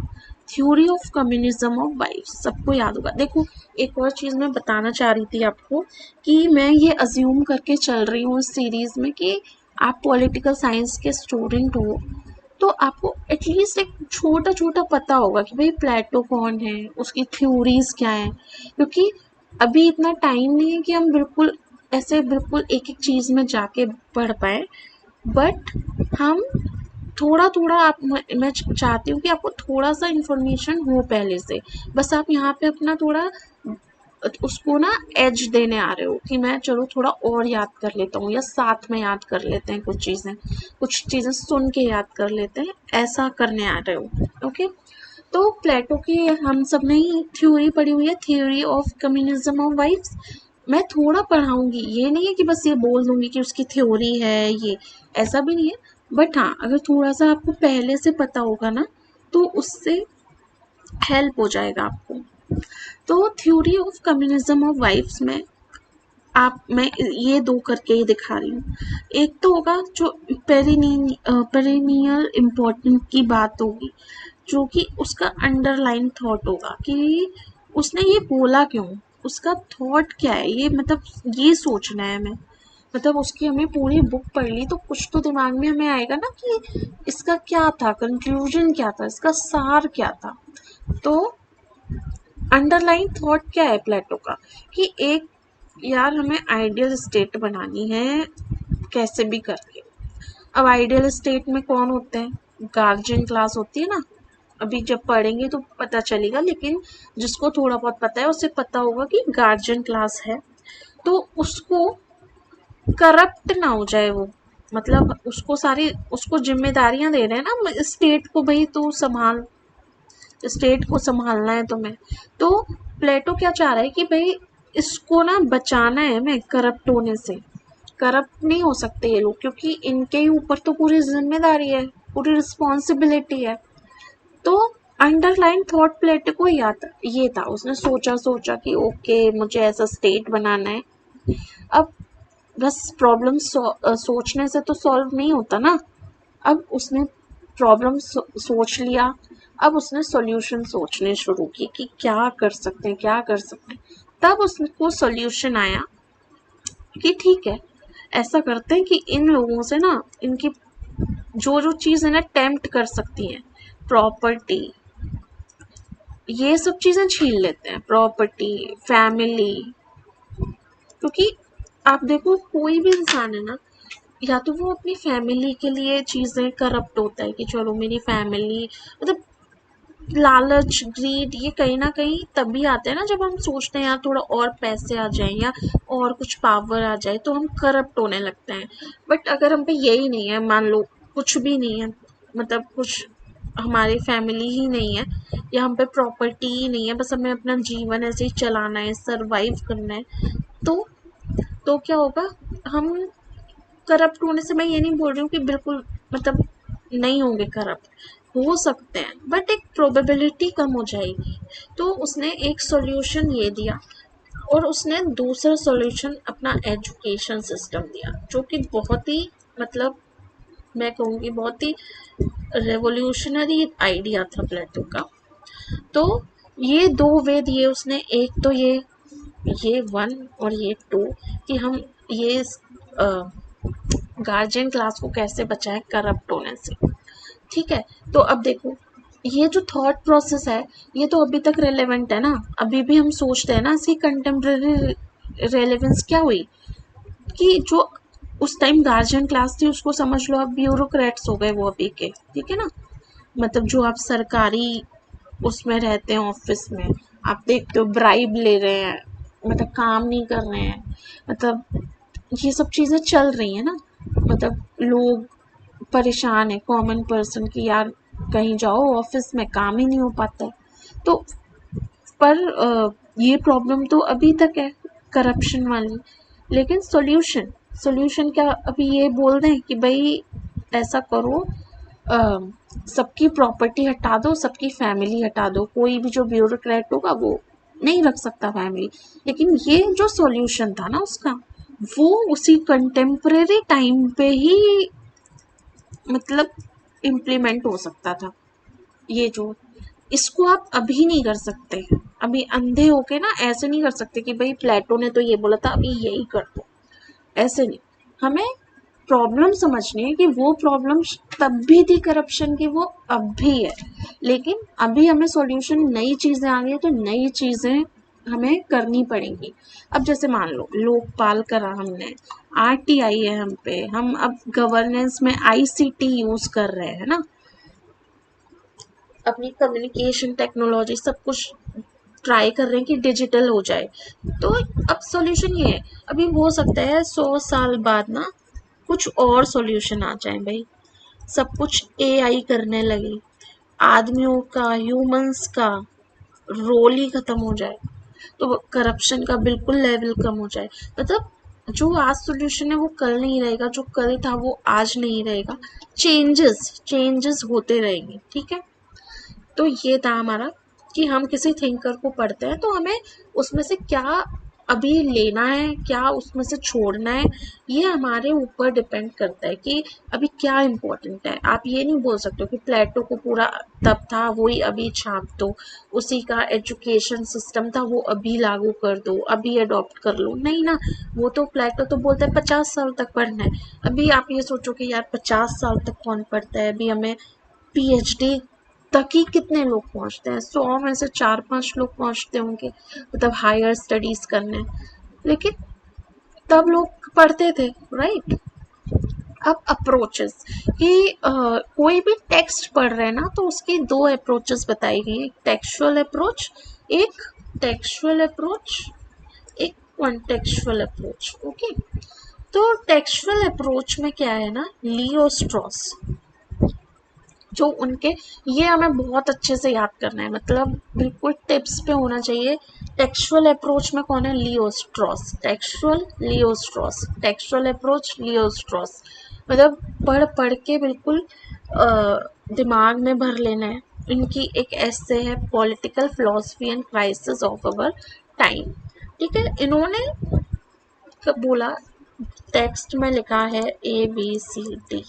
theory of communism of wives, सबको याद होगा। देखो एक और चीज़ मैं बताना चाह रही थी आपको, कि मैं ये अज्यूम करके चल रही हूँ इस सीरीज़ में कि आप पॉलिटिकल साइंस के स्टूडेंट हो, तो आपको एटलीस्ट एक छोटा छोटा पता होगा कि भाई प्लेटो कौन है, उसकी थ्योरीज क्या हैं, क्योंकि अभी इतना टाइम नहीं है कि हम बिल्कुल ऐसे बिल्कुल एक एक चीज़ में जाके पढ़ पाए, बट हम थोड़ा थोड़ा आप, मैं चाहती हूँ कि आपको थोड़ा सा इन्फॉर्मेशन हो पहले से, बस आप यहाँ पे अपना थोड़ा उसको ना एज देने आ रहे हो कि मैं चलो थोड़ा और याद कर लेता हूँ, या साथ में याद कर लेते हैं कुछ चीज़ें सुन के याद कर लेते हैं, ऐसा करने आ रहे हो। ओके, तो प्लेटो की हम सब ने ही थ्योरी पढ़ी हुई है, theory of communism of wives. मैं थोड़ा पढ़ाऊंगी, ये नहीं है कि बस ये बोल दूंगी कि उसकी थ्योरी है ये, ऐसा भी नहीं है, बट हाँ अगर थोड़ा सा आपको पहले से पता होगा ना तो उससे हेल्प हो जाएगा आपको। तो theory of communism of wives में आप, मैं ये दो करके ही दिखा रही हूँ। एक तो होगा जो पेरिनियल इम्पोर्टेंट की बात होगी, जो कि उसका अंडरलाइन थॉट होगा कि उसने ये बोला क्यों, उसका थॉट क्या है, ये मतलब ये सोचना है हमें। मतलब उसकी हमें पूरी बुक पढ़ ली तो कुछ तो दिमाग में हमें आएगा ना कि इसका क्या था, कंक्लूजन क्या था, इसका सार क्या था। तो अंडरलाइन थॉट क्या है प्लेटो का, कि एक, यार हमें आइडियल स्टेट बनानी है कैसे भी करके। अब आइडियल स्टेट में कौन होते हैं, गार्जियन क्लास होती है ना, अभी जब पढ़ेंगे तो पता चलेगा, लेकिन जिसको थोड़ा बहुत पता है उसे पता होगा कि गार्जियन क्लास है, तो उसको करप्ट ना हो जाए वो, मतलब उसको सारी, उसको जिम्मेदारियां दे रहे हैं ना स्टेट को, भाई तू संभाल, स्टेट को संभालना है तुम्हें। तो प्लेटो क्या चाह रहा है कि भाई इसको ना बचाना है हमें करप्ट होने से, करप्ट नहीं हो सकते ये लोग, क्योंकि इनके ही ऊपर तो पूरी जिम्मेदारी है, पूरी रिस्पॉन्सिबिलिटी है। तो अंडरलाइन थॉट प्लेटो को ये था, उसने सोचा सोचा कि ओके मुझे ऐसा स्टेट बनाना है। अब बस प्रॉब्लम सोचने से तो सॉल्व नहीं होता ना, अब उसने प्रॉब्लम सोच लिया, अब उसने सॉल्यूशन सोचने शुरू किए कि क्या कर सकते हैं, क्या कर सकते हैं। तब उसको सॉल्यूशन आया कि ठीक है, ऐसा करते हैं कि इन लोगों से ना, इनकी जो जो चीज़ है ना टेम्प्ट कर सकती हैं, प्रॉपर्टी, ये सब चीज़ें छीन लेते हैं, प्रॉपर्टी, फैमिली, क्योंकि आप देखो कोई भी इंसान है ना, या तो वो अपनी फैमिली के लिए चीज़ें करप्ट होता है कि चलो मेरी फैमिली, मतलब लालच, ग्रीड, ये कहीं ना कहीं तभी आते हैं ना जब हम सोचते हैं यार थोड़ा और पैसे आ जाएं या और कुछ पावर आ जाए तो हम करप्ट होने लगते हैं। बट अगर हम पे यही नहीं है, मान लो कुछ भी नहीं है, मतलब कुछ हमारी फैमिली ही नहीं है, या हम पे प्रॉपर्टी ही नहीं है, बस हमें अपना जीवन ऐसे ही चलाना है, सरवाइव करना है, तो क्या होगा, हम करप्ट होने से, मैं ये नहीं बोल रही हूँ कि बिल्कुल मतलब नहीं होंगे करप्ट, हो सकते हैं, बट एक प्रोबेबिलिटी कम हो जाएगी। तो उसने एक सॉल्यूशन ये दिया, और उसने दूसरा सॉल्यूशन अपना एजुकेशन सिस्टम दिया, जो कि बहुत ही, मतलब मैं कहूँगी बहुत ही रेवोल्यूशनरी आइडिया था प्लेटो का। तो ये दो वे दिए उसने, एक तो ये 1 और ये 2, कि हम ये गार्जियन क्लास को कैसे बचाएं करप्ट होने से। ठीक है, तो अब देखो ये जो थॉट प्रोसेस है ये तो अभी तक रेलेवेंट है ना, अभी भी हम सोचते हैं ना, इसकी कंटेम्प्रेरी रेलेवेंस क्या हुई कि जो उस टाइम गार्जियन क्लास थी उसको समझ लो अब ब्यूरोक्रेट्स हो गए वो अभी के, ठीक है ना। मतलब जो आप सरकारी उसमें रहते हैं ऑफिस में, आप देखते हो ब्राइब ले रहे हैं, मतलब काम नहीं कर रहे हैं, मतलब ये सब चीज़ें चल रही हैं ना। मतलब लोग परेशान है, कॉमन पर्सन की यार कहीं जाओ ऑफिस में काम ही नहीं हो पाता है। तो पर ये प्रॉब्लम तो अभी तक है करप्शन वाली, लेकिन सॉल्यूशन सॉल्यूशन क्या अभी ये बोल दें कि भाई ऐसा करो, अ, सबकी प्रॉपर्टी हटा दो, सबकी फैमिली हटा दो, कोई भी जो ब्यूरोक्रेट होगा वो नहीं रख सकता फैमिली। लेकिन ये जो सॉल्यूशन था ना उसका, वो उसी कंटेम्परेरी टाइम पे ही मतलब इम्प्लीमेंट हो सकता था। ये जो इसको आप अभी नहीं कर सकते, अभी अंधे होके ना ऐसे नहीं कर सकते कि भाई प्लेटो ने तो ये बोला था अभी यही कर दो, ऐसे नहीं। हमें प्रॉब्लम समझनी है कि वो प्रॉब्लम तब भी थी करप्शन की, वो अब भी है, लेकिन अभी हमें सॉल्यूशन नई चीजें आ गई है, तो नई चीजें हमें करनी पड़ेंगी। अब जैसे मान लो लोकपाल करा हमने, आरटीआई है हम पे, हम अब गवर्नेंस में आईसीटी यूज कर रहे हैं ना, अपनी कम्युनिकेशन टेक्नोलॉजी सब कुछ ट्राई कर रहे हैं कि डिजिटल हो जाए। तो अब सॉल्यूशन ये है, अभी हो सकता है 100 साल बाद ना कुछ और सॉल्यूशन आ जाए भाई, सब कुछ एआई करने लगे, आदमियों का ह्यूमंस का रोल ही खत्म हो जाए, तो करप्शन का बिल्कुल लेवल कम हो जाए। मतलब जो आज सॉल्यूशन है वो कल नहीं रहेगा, जो कल था वो आज नहीं रहेगा, चेंजेस चेंजेस होते रहेंगे, ठीक है। तो ये था हमारा कि हम किसी थिंकर को पढ़ते हैं तो हमें उसमें से क्या अभी लेना है, क्या उसमें से छोड़ना है, ये हमारे ऊपर डिपेंड करता है कि अभी क्या इम्पोर्टेंट है। आप ये नहीं बोल सकते हो कि प्लेटो को पूरा तब था वही अभी छाप दो, उसी का एजुकेशन सिस्टम था वो अभी लागू कर दो, अभी अडॉप्ट कर लो, नहीं ना। वो तो प्लेटो तो बोलता है 50 साल तक पढ़ना है। अभी आप ये सोचो कि यार 50 साल तक कौन पढ़ता है, अभी हमें पीएचडी तक ही कितने लोग पहुंचते हैं, 100 में से 4-5 लोग पहुंचते होंगे, मतलब हायर स्टडीज करने। लेकिन तब लोग पढ़ते थे, राइट। अब अप्रोचेस कि कोई भी टेक्स्ट पढ़ रहे हैं ना तो उसकी दो अप्रोचेस बताई गई, एक टेक्सुअल अप्रोच, एक टेक्सुअल अप्रोच, एक कॉन्टेक्सुअल अप्रोच, ओके। तो टेक्सुअल अप्रोच में क्या है ना, लियो स्ट्रॉस जो उनके, ये हमें बहुत अच्छे से याद करना है, मतलब बिल्कुल टिप्स पे होना चाहिए। टेक्सुअल अप्रोच में कौन है, लियो स्ट्रॉस, टेक्सुअल लियो स्ट्रॉस, टेक्सुअल अप्रोच लियो स्ट्रॉस। मतलब पढ़ पढ़ के बिल्कुल दिमाग में भर लेना है। इनकी एक ऐसे है political philosophy and crisis of our time, ठीक है। इन्होंने बोला टेक्स्ट में लिखा है ABCD,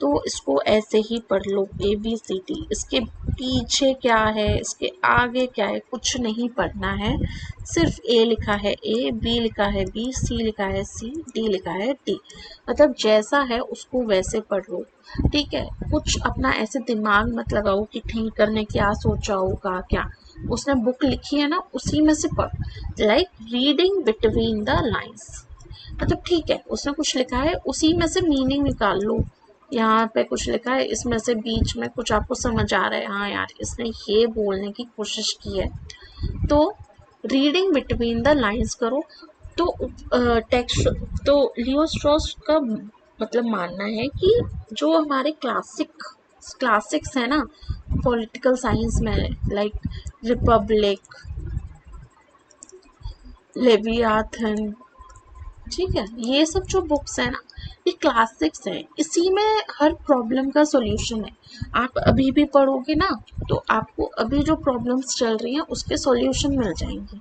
तो इसको ऐसे ही पढ़ लो ABCD, इसके पीछे क्या है, इसके आगे क्या है, कुछ नहीं पढ़ना है। सिर्फ A लिखा है A, B लिखा है B, C लिखा है C, D लिखा है D। मतलब जैसा है उसको वैसे पढ़ लो, ठीक है। कुछ अपना ऐसे दिमाग मत लगाओ कि ठीक करने क्या सोचा होगा क्या, उसने बुक लिखी है ना उसी में से पढ़, like reading between the lines. मतलब ठीक है उसने कुछ लिखा है उसी में से मीनिंग निकाल लो, यहाँ पे कुछ लिखा है इसमें से बीच में कुछ आपको समझ आ रहा है, हाँ यार इसने ये बोलने की कोशिश की है, तो रीडिंग बिटवीन द लाइंस करो। तो टेक्स्ट, तो लियो स्ट्रॉस का मतलब मानना है कि जो हमारे क्लासिक्स है ना पॉलिटिकल साइंस में, लाइक रिपब्लिक, लेवियाथन, ठीक है, ये सब जो बुक्स है ना ये क्लासिक्स हैं, इसी में हर प्रॉब्लम का सॉल्यूशन है। आप अभी भी पढ़ोगे ना तो आपको अभी जो प्रॉब्लम्स चल रही हैं उसके सॉल्यूशन मिल जाएंगे।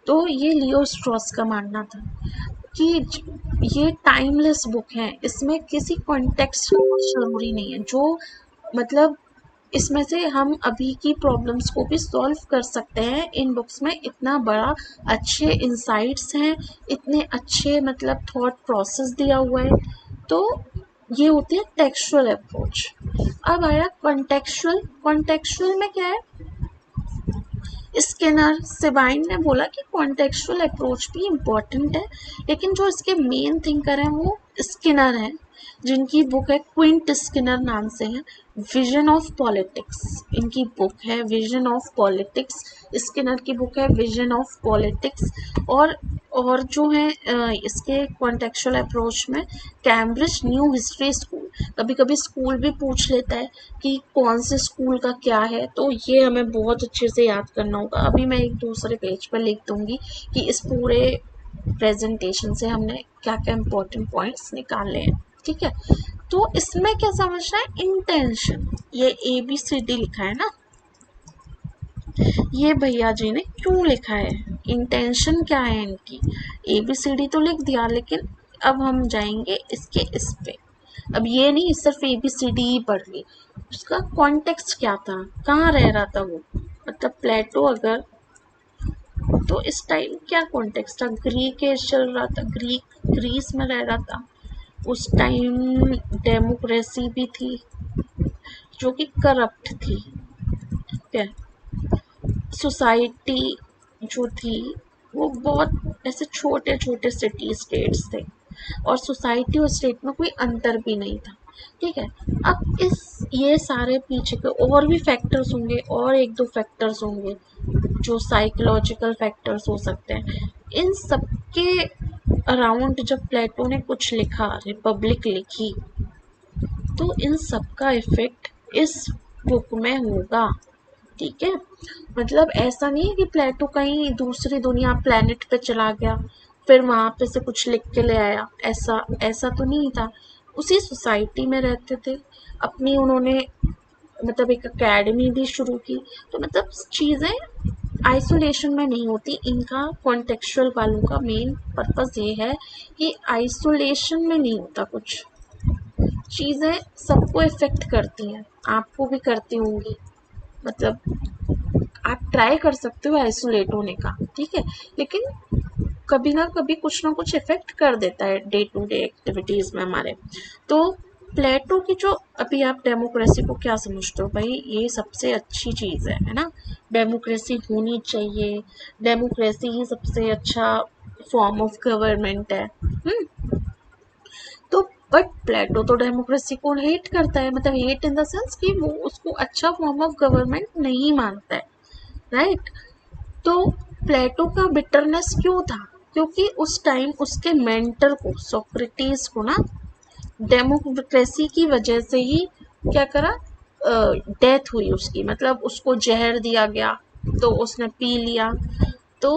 तो ये लियो स्ट्रॉस का मानना था कि ये टाइमलेस बुक है, इसमें किसी कॉन्टेक्स्ट का कुछ जरूरी नहीं है, जो मतलब इसमें से हम अभी की प्रॉब्लम्स को भी सॉल्व कर सकते हैं। इन बुक्स में इतना बड़ा अच्छे इंसाइट्स हैं, इतने अच्छे मतलब थॉट प्रोसेस दिया हुआ है। तो ये होती है टेक्सचुअल अप्रोच। अब आया कॉन्टेक्चुअल। कॉन्टेक्चुअल में क्या है, स्किनर सेबाइन ने बोला कि कॉन्टेक्चुअल अप्रोच भी इम्पॉर्टेंट है, लेकिन जो इसके मेन थिंकर हैं वो स्किनर हैं, जिनकी बुक है क्विंट स्किनर नाम से है, विजन ऑफ पॉलिटिक्स। इनकी बुक है विजन ऑफ पॉलिटिक्स, स्किनर की बुक है विजन ऑफ पॉलिटिक्स। और जो है इसके कॉन्टेक्चुअल अप्रोच में कैम्ब्रिज न्यू हिस्ट्री स्कूल, कभी कभी स्कूल भी पूछ लेता है कि कौन से स्कूल का क्या है, तो ये हमें बहुत अच्छे से याद करना होगा। अभी मैं एक दूसरे पेज पर लिख दूंगी कि इस पूरे प्रेजेंटेशन से हमने क्या क्या इम्पोर्टेंट पॉइंट्स निकाले हैं। ठीक है, तो इसमें क्या समझना है, इंटेंशन। ये ABCD लिखा है ना, ये भैया जी ने क्यों लिखा है, इंटेंशन क्या है इनकी। ABCD तो लिख दिया, लेकिन अब हम जाएंगे इसके इस पे। अब ये नहीं सिर्फ ABCD ही पढ़ ली, उसका कॉन्टेक्स्ट क्या था, कहाँ रह रहा था वो, मतलब प्लेटो अगर, तो इस टाइम क्या कॉन्टेक्स्ट था, ग्रीक एज चल रहा था, ग्रीस में रह रहा था उस टाइम, डेमोक्रेसी भी थी जो कि करप्ट थी। ठीक है, सोसाइटी जो थी वो बहुत ऐसे छोटे छोटे सिटी स्टेट्स थे, और सोसाइटी और स्टेट में कोई अंतर भी नहीं था। ठीक है, अब ये सारे पीछे के और भी फैक्टर्स होंगे, और एक दो फैक्टर्स होंगे जो साइकोलॉजिकल फैक्टर्स हो सकते हैं। इन सब के अराउंड जब प्लेटो ने कुछ लिखा, रिपब्लिक लिखी, तो इन सब का इफेक्ट इस बुक में होगा। ठीक है, मतलब ऐसा नहीं है कि प्लेटो कहीं दूसरी दुनिया प्लेनेट पे चला गया फिर वहां पे से कुछ लिख के ले आया, ऐसा ऐसा तो नहीं था। उसी सोसाइटी में रहते थे, अपनी उन्होंने मतलब एक एकेडमी भी शुरू की। तो मतलब चीज़ें आइसोलेशन में नहीं होती। इनका कॉन्टेक्चुअल वालों का मेन पर्पस ये है कि आइसोलेशन में नहीं होता कुछ, चीज़ें सबको इफेक्ट करती हैं, आपको भी करती होंगी। मतलब आप ट्राई कर सकते हो आइसोलेट होने का, ठीक है, लेकिन कभी ना कभी कुछ ना कुछ इफेक्ट कर देता है डे टू डे एक्टिविटीज में हमारे। तो प्लेटो की जो, अभी आप डेमोक्रेसी को क्या समझते हो भाई, ये सबसे अच्छी चीज़ है ना, डेमोक्रेसी होनी चाहिए, डेमोक्रेसी ही सबसे अच्छा फॉर्म ऑफ गवर्नमेंट है। तो बट प्लेटो तो डेमोक्रेसी को हेट करता है, मतलब हेट इन द सेंस कि वो उसको अच्छा फॉर्म ऑफ गवर्नमेंट नहीं मानता है, राइट। तो प्लेटो का बिटरनेस क्यों था, क्योंकि उस टाइम उसके मेंटर को, सोक्रेटिस को ना, डेमोक्रेसी की वजह से ही क्या करा, डेथ हुई उसकी, मतलब उसको जहर दिया गया तो उसने पी लिया। तो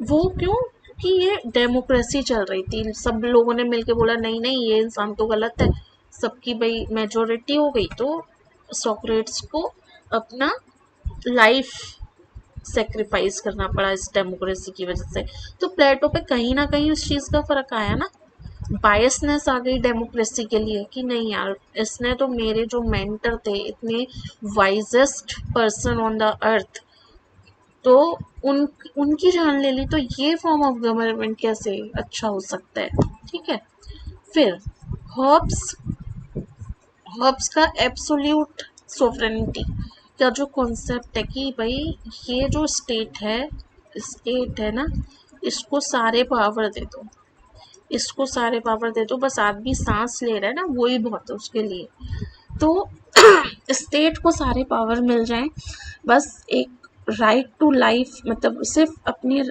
वो क्यों, क्योंकि ये डेमोक्रेसी चल रही थी, सब लोगों ने मिलके बोला नहीं नहीं ये इंसान तो गलत है, सबकी भाई मेजोरिटी हो गई, तो सोक्रेट्स को अपना लाइफ सेक्रीफाइस करना पड़ा इस डेमोक्रेसी की वजह से। तो प्लेटो पे कहीं ना कहीं उस चीज़ का फर्क आया ना, बायसनेस आ गई डेमोक्रेसी के लिए कि नहीं यार, इसने तो मेरे जो मेंटर थे, इतने wisest person on the earth, तो उनकी जान ले ली, तो ये फॉर्म ऑफ गवर्नमेंट कैसे अच्छा हो सकता है। ठीक है, फिर हॉब्स, हॉब्स का एब्सोल्यूट सोवरेनिटी का जो कॉन्सेप्ट है कि भाई ये जो स्टेट है ना, इसको सारे पावर दे दो, इसको सारे पावर दे दो, बस आदमी सांस ले रहा है ना वही बहुत है उसके लिए। तो स्टेट को सारे पावर मिल जाए, बस एक राइट टू लाइफ, मतलब सिर्फ अपनी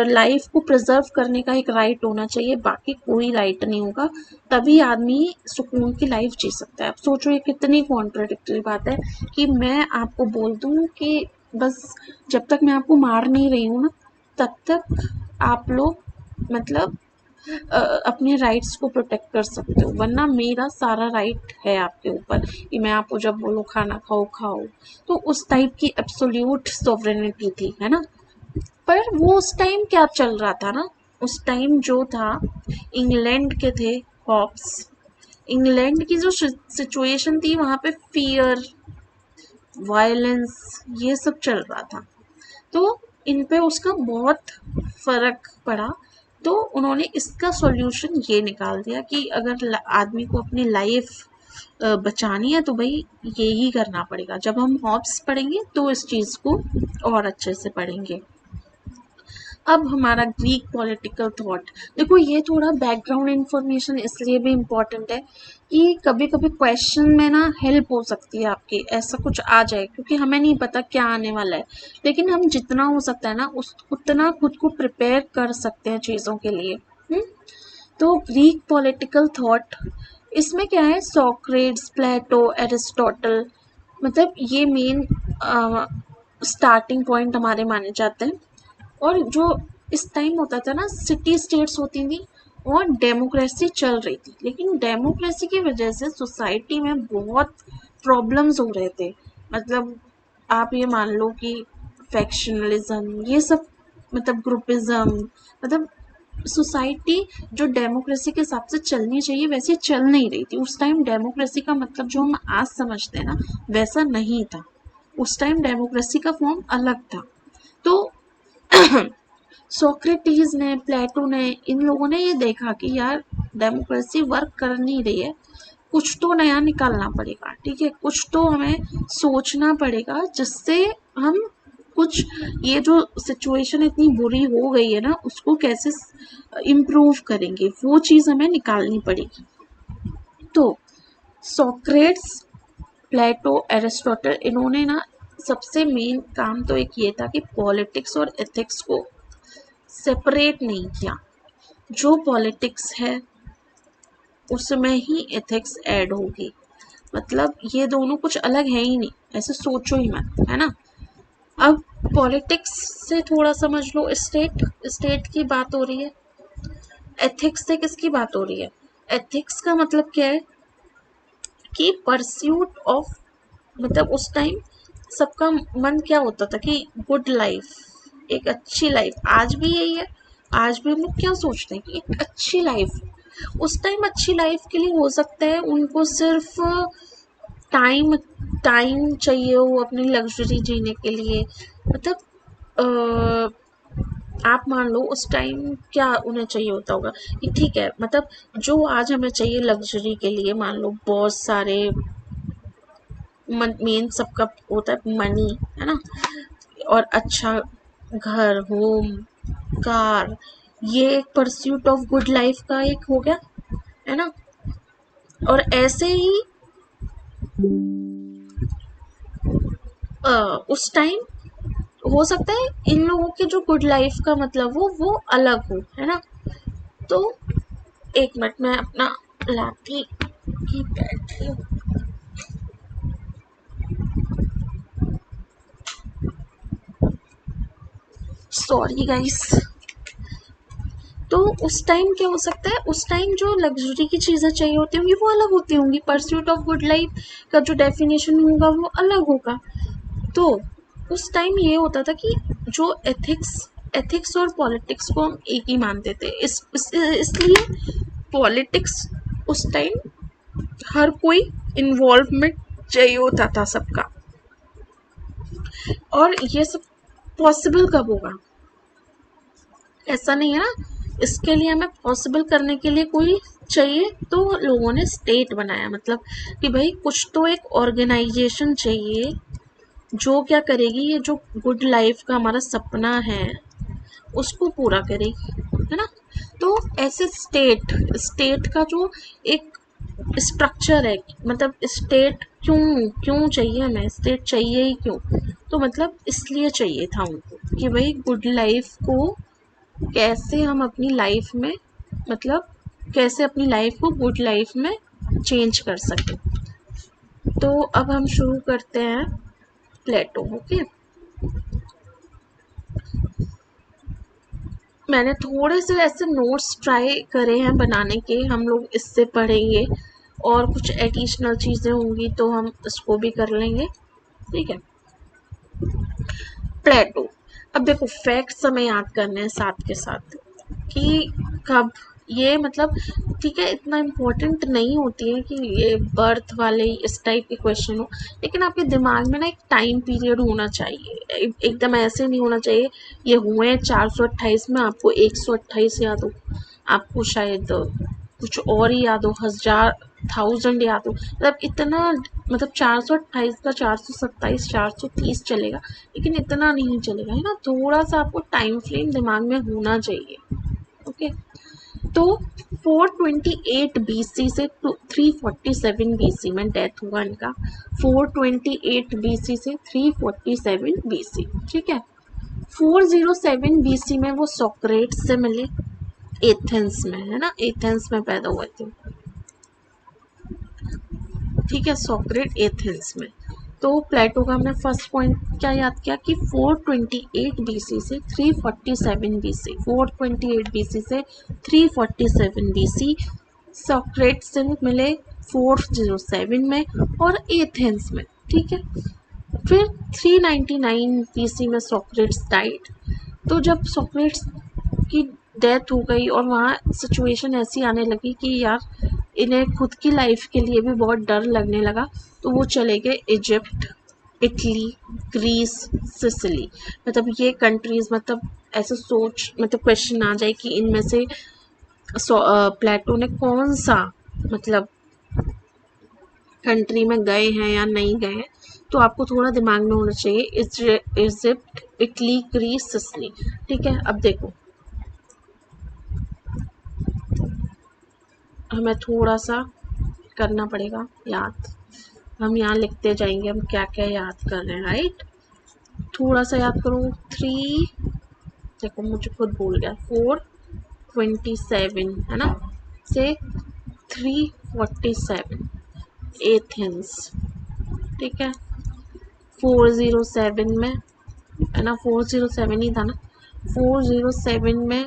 लाइफ को प्रिजर्व करने का एक राइट होना चाहिए, बाकी कोई राइट नहीं होगा, तभी आदमी सुकून की लाइफ जी सकता है। अब सोचो ये कितनी कॉन्ट्राडिक्टरी बात है कि मैं आपको बोल दूं कि बस जब तक मैं आपको मार नहीं रही हूँ ना, तब तक आप लोग मतलब अपने राइट्स को प्रोटेक्ट कर सकते हो, वरना मेरा सारा राइट है आपके ऊपर कि मैं आपको जब बोलो खाना खाओ खाओ। तो उस टाइप की एब्सोल्यूट सॉवरेनिटी थी, है ना। पर वो उस टाइम क्या चल रहा था ना, उस टाइम जो था, इंग्लैंड के थे हॉब्स, इंग्लैंड की जो सिचुएशन थी वहां पे फियर, वायलेंस, ये सब चल रहा था। तो इन पे उसका बहुत फर्क पड़ा। तो उन्होंने इसका सॉल्यूशन ये निकाल दिया कि अगर आदमी को अपनी लाइफ बचानी है तो भाई ये ही करना पड़ेगा। जब हम हॉब्स पढ़ेंगे तो इस चीज़ को और अच्छे से पढ़ेंगे। अब हमारा ग्रीक पॉलिटिकल थॉट, देखो ये थोड़ा बैकग्राउंड इन्फॉर्मेशन इसलिए भी इम्पोर्टेंट है कि कभी कभी क्वेश्चन में ना हेल्प हो सकती है आपकी, ऐसा कुछ आ जाए, क्योंकि हमें नहीं पता क्या आने वाला है, लेकिन हम जितना हो सकता है ना उतना खुद को प्रिपेयर कर सकते हैं चीज़ों के लिए। तो ग्रीक पॉलिटिकल थॉट, इसमें क्या है, सोक्रेट्स, प्लेटो, एरिस्टोटल, मतलब ये मेन स्टार्टिंग पॉइंट हमारे माने जाते हैं। और जो इस टाइम होता था ना, सिटी स्टेट्स होती थी और डेमोक्रेसी चल रही थी, लेकिन डेमोक्रेसी की वजह से सोसाइटी में बहुत प्रॉब्लम्स हो रहे थे। मतलब आप ये मान लो कि फैक्शनलिज्म, ये सब, मतलब ग्रुपिज्म, मतलब सोसाइटी जो डेमोक्रेसी के हिसाब से चलनी चाहिए वैसे चल नहीं रही थी। उस टाइम डेमोक्रेसी का मतलब जो हम आज समझते हैं ना, वैसा नहीं था। उस टाइम डेमोक्रेसी का फॉर्म अलग था। तो सोक्रेटिस ने, प्लेटो ने, इन लोगों ने ये देखा कि यार डेमोक्रेसी वर्क कर नहीं रही है, कुछ तो नया निकालना पड़ेगा, ठीक है, कुछ तो हमें सोचना पड़ेगा जिससे हम कुछ, ये जो सिचुएशन इतनी बुरी हो गई है ना, उसको कैसे इम्प्रूव करेंगे, वो चीज़ हमें निकालनी पड़ेगी। तो सोक्रेट्स, प्लेटो, एरिस्टोटल, इन्होंने ना सबसे मेन काम तो एक ये था कि पॉलिटिक्स और एथिक्स को सेपरेट नहीं किया। जो पॉलिटिक्स है उसमें ही एथिक्स ऐड होगी, मतलब ये दोनों कुछ अलग है ही नहीं, ऐसे सोचो ही मत, है ना। अब पॉलिटिक्स से थोड़ा समझ लो, स्टेट, स्टेट की बात हो रही है। एथिक्स से किसकी बात हो रही है? एथिक्स का मतलब क्या है कि परस्यूट ऑफ, मतलब उस टाइम सबका मन क्या होता था कि गुड लाइफ, एक अच्छी लाइफ, आज भी यही है। आज भी हम लोग क्या सोचते हैं कि एक अच्छी लाइफ। उस टाइम अच्छी लाइफ के लिए हो सकता है उनको सिर्फ टाइम टाइम चाहिए हो अपनी लग्जरी जीने के लिए। मतलब आप मान लो उस टाइम क्या उन्हें चाहिए होता होगा कि ठीक है, मतलब जो आज हमें चाहिए लग्जरी के लिए, मान लो बहुत सारे, मेन सबका होता है मनी, है ना, और अच्छा घर, होम, कार, ये एक परस्यूट ऑफ गुड लाइफ का एक हो गया, है ना। और ऐसे ही उस टाइम हो सकता है इन लोगों के जो गुड लाइफ का मतलब हो वो अलग हो, है ना। तो एक मिनट में अपना लाती की बैठी हूँ, सॉरी गाइस। तो उस टाइम क्या हो सकता है, उस टाइम जो लग्जरी की चीज़ें चाहिए होती होंगी वो अलग होती होंगी, परस्यूट ऑफ गुड लाइफ का जो डेफिनेशन होगा वो अलग होगा। तो उस टाइम ये होता था कि जो एथिक्स, एथिक्स और पॉलिटिक्स को हम एक ही मानते थे, इसलिए पॉलिटिक्स उस टाइम हर कोई इन्वॉल्वमेंट चाहिए होता था सबका। और ये सब पॉसिबल कब होगा, ऐसा नहीं है ना, इसके लिए हमें पॉसिबल करने के लिए कोई चाहिए, तो लोगों ने स्टेट बनाया, मतलब कि भाई कुछ तो एक ऑर्गेनाइजेशन चाहिए जो क्या करेगी, ये जो गुड लाइफ का हमारा सपना है उसको पूरा करेगी, है ना। तो ऐसे स्टेट, स्टेट का जो एक स्ट्रक्चर है, मतलब स्टेट क्यों क्यों चाहिए हमें, स्टेट चाहिए ही क्यों, तो मतलब इसलिए चाहिए था उनको कि भाई गुड लाइफ को कैसे हम अपनी लाइफ में, मतलब कैसे अपनी लाइफ को गुड लाइफ में चेंज कर सकें। तो अब हम शुरू करते हैं प्लेटो, ओके। मैंने थोड़े से ऐसे नोट्स ट्राई करे हैं बनाने के, हम लोग इससे पढ़ेंगे और कुछ एडिशनल चीज़ें होंगी तो हम इसको भी कर लेंगे, ठीक है। प्लेटो, अब देखो फैक्ट्स हमें याद करने हैं साथ के साथ कि कब ये मतलब ठीक है, इतना इम्पोर्टेंट नहीं होती है कि ये बर्थ वाले इस टाइप के क्वेश्चन हो, लेकिन आपके दिमाग में ना एक टाइम पीरियड होना चाहिए, एकदम ऐसे नहीं होना चाहिए ये हुए हैं 428 में आपको 128 याद हो, आपको शायद कुछ और ही याद हो, 1000 याद हो, मतलब इतना, मतलब 428 का 427 430 चलेगा, लेकिन इतना नहीं चलेगा, है ना, थोड़ा सा आपको टाइम फ्रेम दिमाग में होना चाहिए। ओके, तो 428 बीसी से 347 बीसी में डेथ हुआ इनका, 428 बीसी से 347 बीसी, ठीक है। 407 बीसी में वो सोक्रेट्स से मिले, एथेंस में, है ना, एथेंस में पैदा हुए थे, ठीक है, सोक्रेट एथेंस में। तो प्लेटो का हमने फर्स्ट पॉइंट क्या याद किया कि 428 बीसी से 347 बीसी, 428 बीसी से 347 बीसी सोक्रेट से मिले 407 में और एथेंस में, ठीक है। फिर 399 बीसी में सोक्रेट्स डाइड। तो जब सोक्रेट्स की डेथ हो गई और वहाँ सिचुएशन ऐसी आने लगी कि यार इन्हें खुद की लाइफ के लिए भी बहुत डर लगने लगा, तो वो चले गए इजिप्ट, इटली, ग्रीस, सिसिली, मतलब ये कंट्रीज, मतलब ऐसे सोच, मतलब क्वेश्चन आ जाए कि इनमें से प्लेटो ने कौन सा मतलब कंट्री में गए हैं या नहीं गए हैं, तो आपको थोड़ा दिमाग में होना चाहिए इजिप्ट, इटली, ग्रीस, सिसिली, ठीक है। अब देखो हमें थोड़ा सा करना पड़ेगा याद, हम यहाँ लिखते जाएंगे हम क्या क्या याद कर रहे हैं, राइट। थोड़ा सा याद करो, 3, देखो मुझे खुद भूल गया, 427 है ना, से 347 एथेंस, ठीक है। 407 में, है ना, 407 ही था ना, 407 में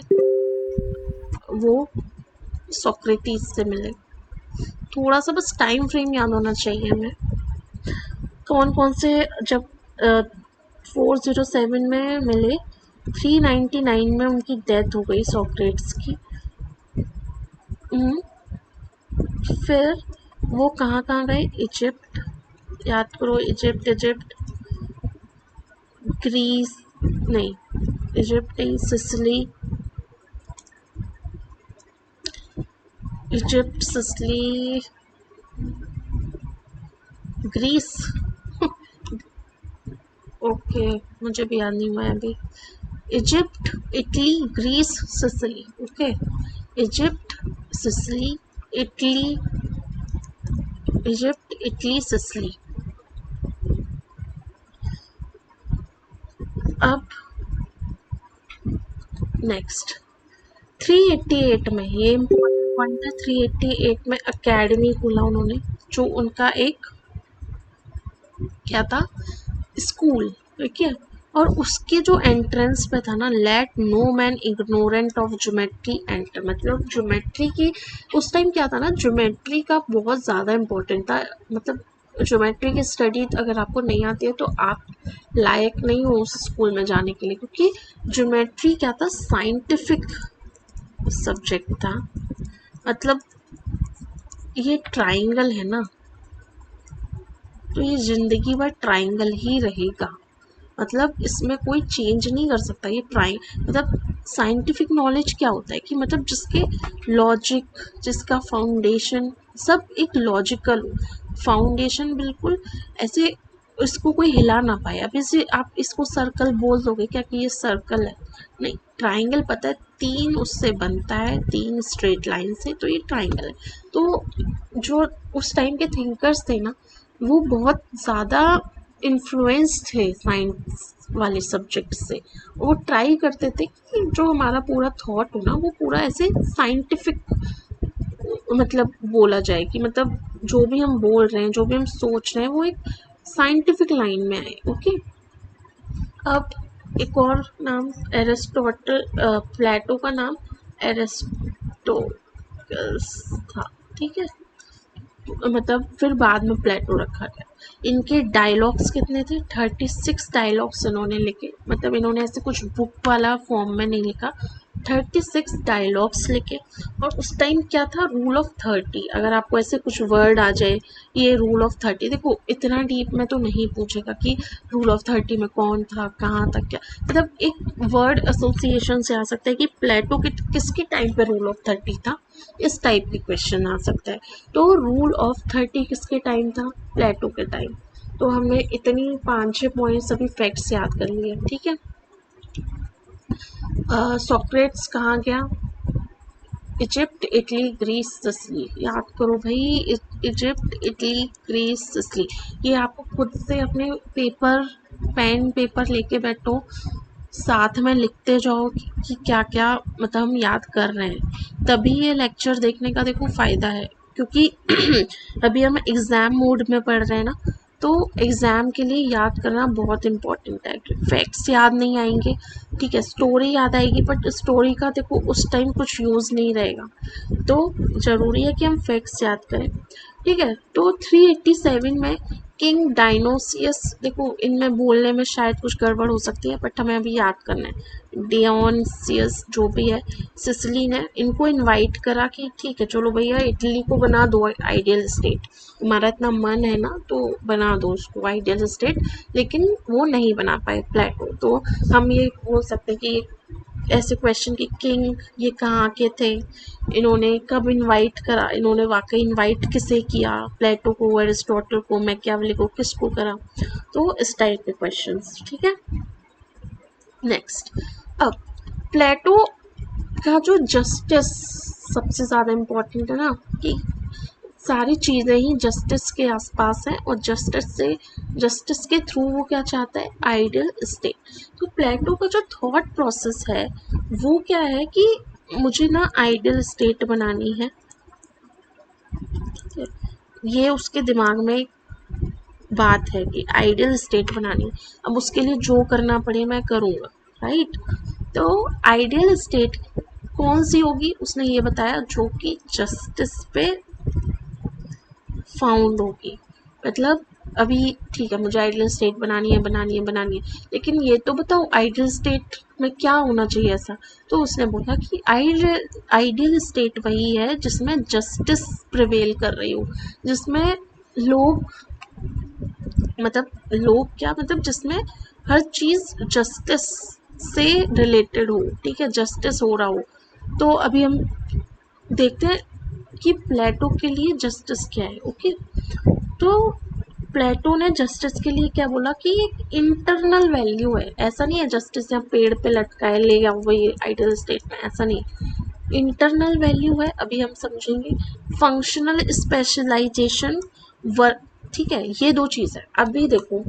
वो सोक्रेटिस से मिले। थोड़ा सा बस टाइम फ्रेम याद होना चाहिए हमें, कौन कौन से, जब 407 में मिले, 399 में उनकी डेथ हो गई सोक्रेट्स की। फिर वो कहाँ कहाँ गए, इजिप्ट, याद करो, इजिप्ट, इजिप्ट, ग्रीस नहीं, इजिप्ट नहीं, Sicily, Egypt, Sicily, Greece, okay मुझे भी याद नहीं हुआ है अभी, Egypt, Italy, Greece, Sicily, okay, Egypt, Sicily, Italy, Egypt, Italy, Sicily. अब नेक्स्ट 388 में, ये इम्पोर्टेंट पॉइंट है, 388 में अकेडमी खोला उन्होंने, जो उनका एक क्या था, स्कूल, ठीक है। और उसके जो एंट्रेंस पे था ना, let no man ignorant of geometry enter, मतलब ज्योमेट्री की उस टाइम क्या था ना, ज्योमेट्री का बहुत ज़्यादा इम्पोर्टेंट था, मतलब ज्योमेट्री की स्टडी अगर आपको नहीं आती है तो आप लायक नहीं हो उस स्कूल में जाने के लिए, क्योंकि ज्योमेट्री क्या था, साइंटिफिक सब्जेक्ट था, मतलब ये ट्राइंगल है ना, तो ये जिंदगी भर ट्राइंगल ही रहेगा, मतलब इसमें कोई चेंज नहीं कर सकता, ये मतलब साइंटिफिक नॉलेज क्या होता है कि मतलब जिसके लॉजिक, जिसका फाउंडेशन सब एक लॉजिकल फाउंडेशन, बिल्कुल ऐसे इसको कोई हिला ना पाए। अब इसे आप इसको सर्कल बोल दोगे क्या कि ये सर्कल है, नहीं, ट्राइंगल पता है 3 उससे बनता है, 3 स्ट्रेट लाइन से, तो ये ट्राइंगल है। तो जो उस टाइम के थिंकर्स थे ना, वो बहुत ज़्यादा इन्फ्लुएंस थे साइंस वाले सब्जेक्ट से, वो ट्राई करते थे कि जो हमारा पूरा थॉट हो ना, वो पूरा ऐसे साइंटिफिक मतलब बोला जाए, कि मतलब जो भी हम बोल रहे हैं, जो भी हम सोच रहे हैं, वो एक साइंटिफिक लाइन में आए, ओके। अब एक और नाम, एरिस्टोटल, प्लेटो का नाम एरिस्टोटल्स था, ठीक है, मतलब फिर बाद में प्लेटो रखा गया। इनके डायलॉग्स कितने थे, 36 डायलॉग्स इन्होंने लिखे, मतलब इन्होंने ऐसे कुछ बुक वाला फॉर्म में नहीं लिखा, 36 डायलॉग्स लिखे। और उस टाइम क्या था, रूल ऑफ 30। अगर आपको ऐसे कुछ वर्ड आ जाए, ये रूल ऑफ 30, देखो इतना डीप में तो नहीं पूछेगा कि रूल ऑफ 30 में कौन था, कहाँ तक, क्या मतलब एक वर्ड एसोसिएशन से आ सकता है कि प्लेटो के किसके टाइम पे रूल ऑफ 30 था, इस टाइप के क्वेश्चन आ सकता है। तो रूल ऑफ 30 किसके टाइम था, प्लेटो के टाइम। तो हमने इतनी 5-6 पॉइंट्स अभी फैक्ट्स याद कर लिए, ठीक है। सोक्रेट्स कहाँ गया, इजिप्ट, इटली, ग्रीस, सिसिली। याद करो भाई, इजिप्ट, इटली, ग्रीस, सिसिली। ये आपको खुद से अपने पेन पेपर लेके बैठो, साथ में लिखते जाओ कि क्या क्या मतलब हम याद कर रहे हैं, तभी ये लेक्चर देखने का देखो फ़ायदा है। क्योंकि अभी हम एग्ज़ाम मोड में पढ़ रहे हैं ना, तो एग्ज़ाम के लिए याद करना बहुत इम्पोर्टेंट है। फैक्ट्स याद नहीं आएंगे, ठीक है, स्टोरी याद आएगी, बट स्टोरी का देखो उस टाइम कुछ यूज़ नहीं रहेगा। तो ज़रूरी है कि हम फैक्ट्स याद करें, ठीक है। तो 387 में किंग डायनोसियस, देखो इनमें बोलने में शायद कुछ गड़बड़ हो सकती है, बट हमें अभी याद करना है। डियोनिसियस जो भी है, सिसिली ने इनको इनवाइट करा कि ठीक है चलो भैया इटली को बना दो आइडियल स्टेट, तुम्हारा इतना मन है ना तो बना दो उसको आइडियल स्टेट। लेकिन वो नहीं बना पाए प्लेटो। तो हम ये बोल सकते हैं कि ऐसे क्वेश्चन कि किंग ये कहाँ के थे, इन्होंने कब इनवाइट करा, इन्होंने वाकई इनवाइट किसे किया, प्लेटो को, एरिस्टोटल को, मैकियावेली को, किसको करा। तो इस टाइप के क्वेश्चंस, ठीक है। नेक्स्ट, अब प्लेटो का जो जस्टिस सबसे ज़्यादा इम्पोर्टेंट है ना, कि सारी चीज़ें ही जस्टिस के आसपास हैं, और जस्टिस के थ्रू वो क्या चाहता है, आइडियल स्टेट। तो प्लेटो का जो थॉट प्रोसेस है वो क्या है कि मुझे ना आइडियल स्टेट बनानी है, ये उसके दिमाग में बात है कि आइडियल स्टेट बनानी है। अब उसके लिए जो करना पड़े मैं करूँगा, राइट। तो आइडियल स्टेट कौन सी होगी, उसने ये बताया, जो कि जस्टिस पे फाउंड होगी। मतलब अभी ठीक है, मुझे आइडियल स्टेट बनानी है, लेकिन ये तो बताओ आइडियल स्टेट में क्या होना चाहिए ऐसा। तो उसने बोला कि आइडियल स्टेट वही है जिसमें जस्टिस प्रिवेल कर रही हो, जिसमें लोग, मतलब लोग क्या, मतलब जिसमें हर चीज़ जस्टिस से रिलेटेड हो, ठीक है, जस्टिस हो रहा हो। तो अभी हम देखते हैं कि प्लेटो के लिए जस्टिस क्या है, ओके। तो प्लेटो ने जस्टिस के लिए क्या बोला कि एक इंटरनल वैल्यू है, ऐसा नहीं है जस्टिस यहाँ पेड़ पे लटका है ले आओ वही आइडियल स्टेट में, ऐसा नहीं, इंटरनल वैल्यू है, अभी हम समझेंगे। फंक्शनल स्पेशलाइजेशन, वर्क, ठीक है, ये दो चीज़ है। अभी देखो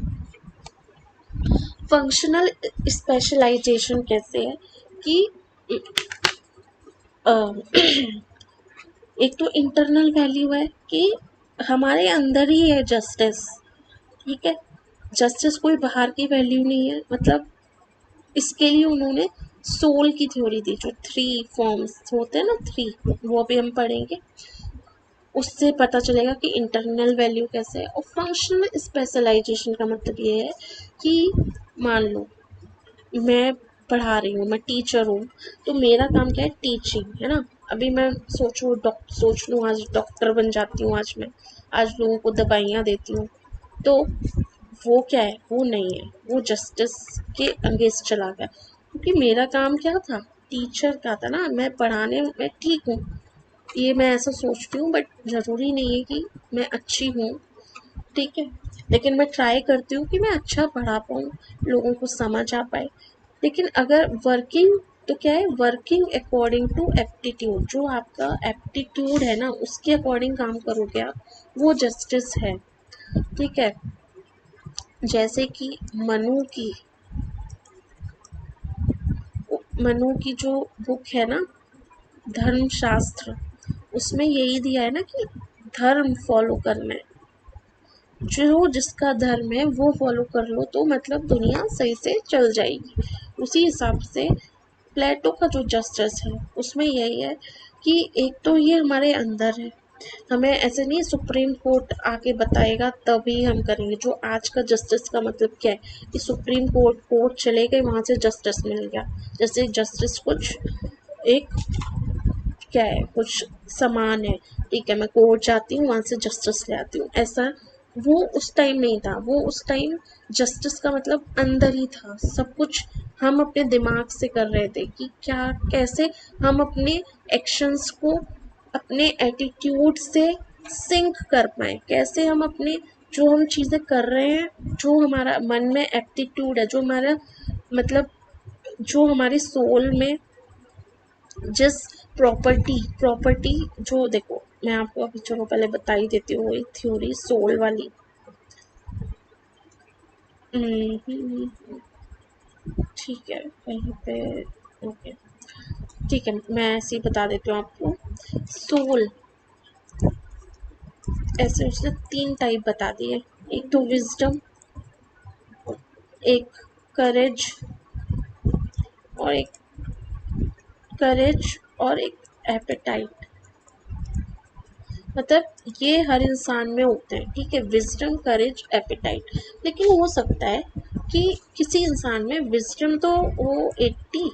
फंक्शनल स्पेशलाइजेशन कैसे है कि अ, एक तो इंटरनल वैल्यू है कि हमारे अंदर ही है जस्टिस, ठीक है, जस्टिस कोई बाहर की वैल्यू नहीं है। मतलब इसके लिए उन्होंने सोल की थ्योरी दी, जो 3 फॉर्म्स होते हैं ना, 3, वो भी हम पढ़ेंगे, उससे पता चलेगा कि इंटरनल वैल्यू कैसे है। और फंक्शनल स्पेशलाइजेशन का मतलब ये है कि मान लो मैं पढ़ा रही हूँ, मैं टीचर हूँ, तो मेरा काम क्या है, टीचिंग, है ना। अभी मैं सोच लूँ आज डॉक्टर बन जाती हूँ, आज लोगों को दवाइयाँ देती हूँ, तो वो क्या है, वो नहीं है, वो जस्टिस के अगेंस्ट चला गया। क्योंकि मेरा काम क्या था, टीचर का था ना, मैं पढ़ाने में ठीक हूँ, ये मैं ऐसा सोचती हूँ, बट ज़रूरी नहीं है कि मैं अच्छी हूँ, ठीक है। लेकिन मैं ट्राई करती हूँ कि मैं अच्छा पढ़ा पाऊँ, लोगों को समझ आ पाए। लेकिन अगर वर्किंग, तो क्या है, वर्किंग अकॉर्डिंग टू एप्टीट्यूड, जो आपका एप्टीट्यूड है ना उसके अकॉर्डिंग काम करोगे आप, वो जस्टिस है, ठीक है। जैसे कि मनु की जो बुक है ना, धर्मशास्त्र, उसमें यही दिया है ना कि धर्म फॉलो करना है, जो जिसका धर्म है वो फॉलो कर लो, तो मतलब दुनिया सही से चल जाएगी। उसी हिसाब से प्लेटो का जो जस्टिस है उसमें यही है कि एक तो ये हमारे अंदर है, हमें ऐसे नहीं सुप्रीम कोर्ट आके बताएगा तभी हम करेंगे। जो आज का जस्टिस का मतलब क्या है कि सुप्रीम कोर्ट चले गए, वहाँ से जस्टिस मिल गया, जैसे जस्टिस कुछ एक क्या है, कुछ सामान है, ठीक है, मैं कोर्ट जाती हूँ, वहां से जस्टिस ले आती हूँ, ऐसा वो उस टाइम नहीं था। वो उस टाइम जस्टिस का मतलब अंदर ही था, सब कुछ हम अपने दिमाग से कर रहे थे कि क्या कैसे हम अपने एक्शंस को अपने एटीट्यूड से सिंक कर पाए, कैसे हम अपने जो हम चीज़ें कर रहे हैं, जो हमारा मन में एप्टीट्यूड है, जो हमारा मतलब जो हमारी सोल में जिस प्रॉपर्टी जो देखो, मैं आपको अभी चलो पहले बता ही देती हूँ एक थ्योरी सोल वाली। ठीक है, कहीं पे ओके, ठीक है, मैं ऐसे ही बता देती हूँ आपको। सोल ऐसे उसने 3 टाइप बता दिए, एक तो विजडम, एक करेज, और एक और एक एपेटाइट। मतलब ये हर इंसान में होते हैं, ठीक है, विजडम, करेज, एपेटाइट। लेकिन हो सकता है कि किसी इंसान में विजडम तो हो 80,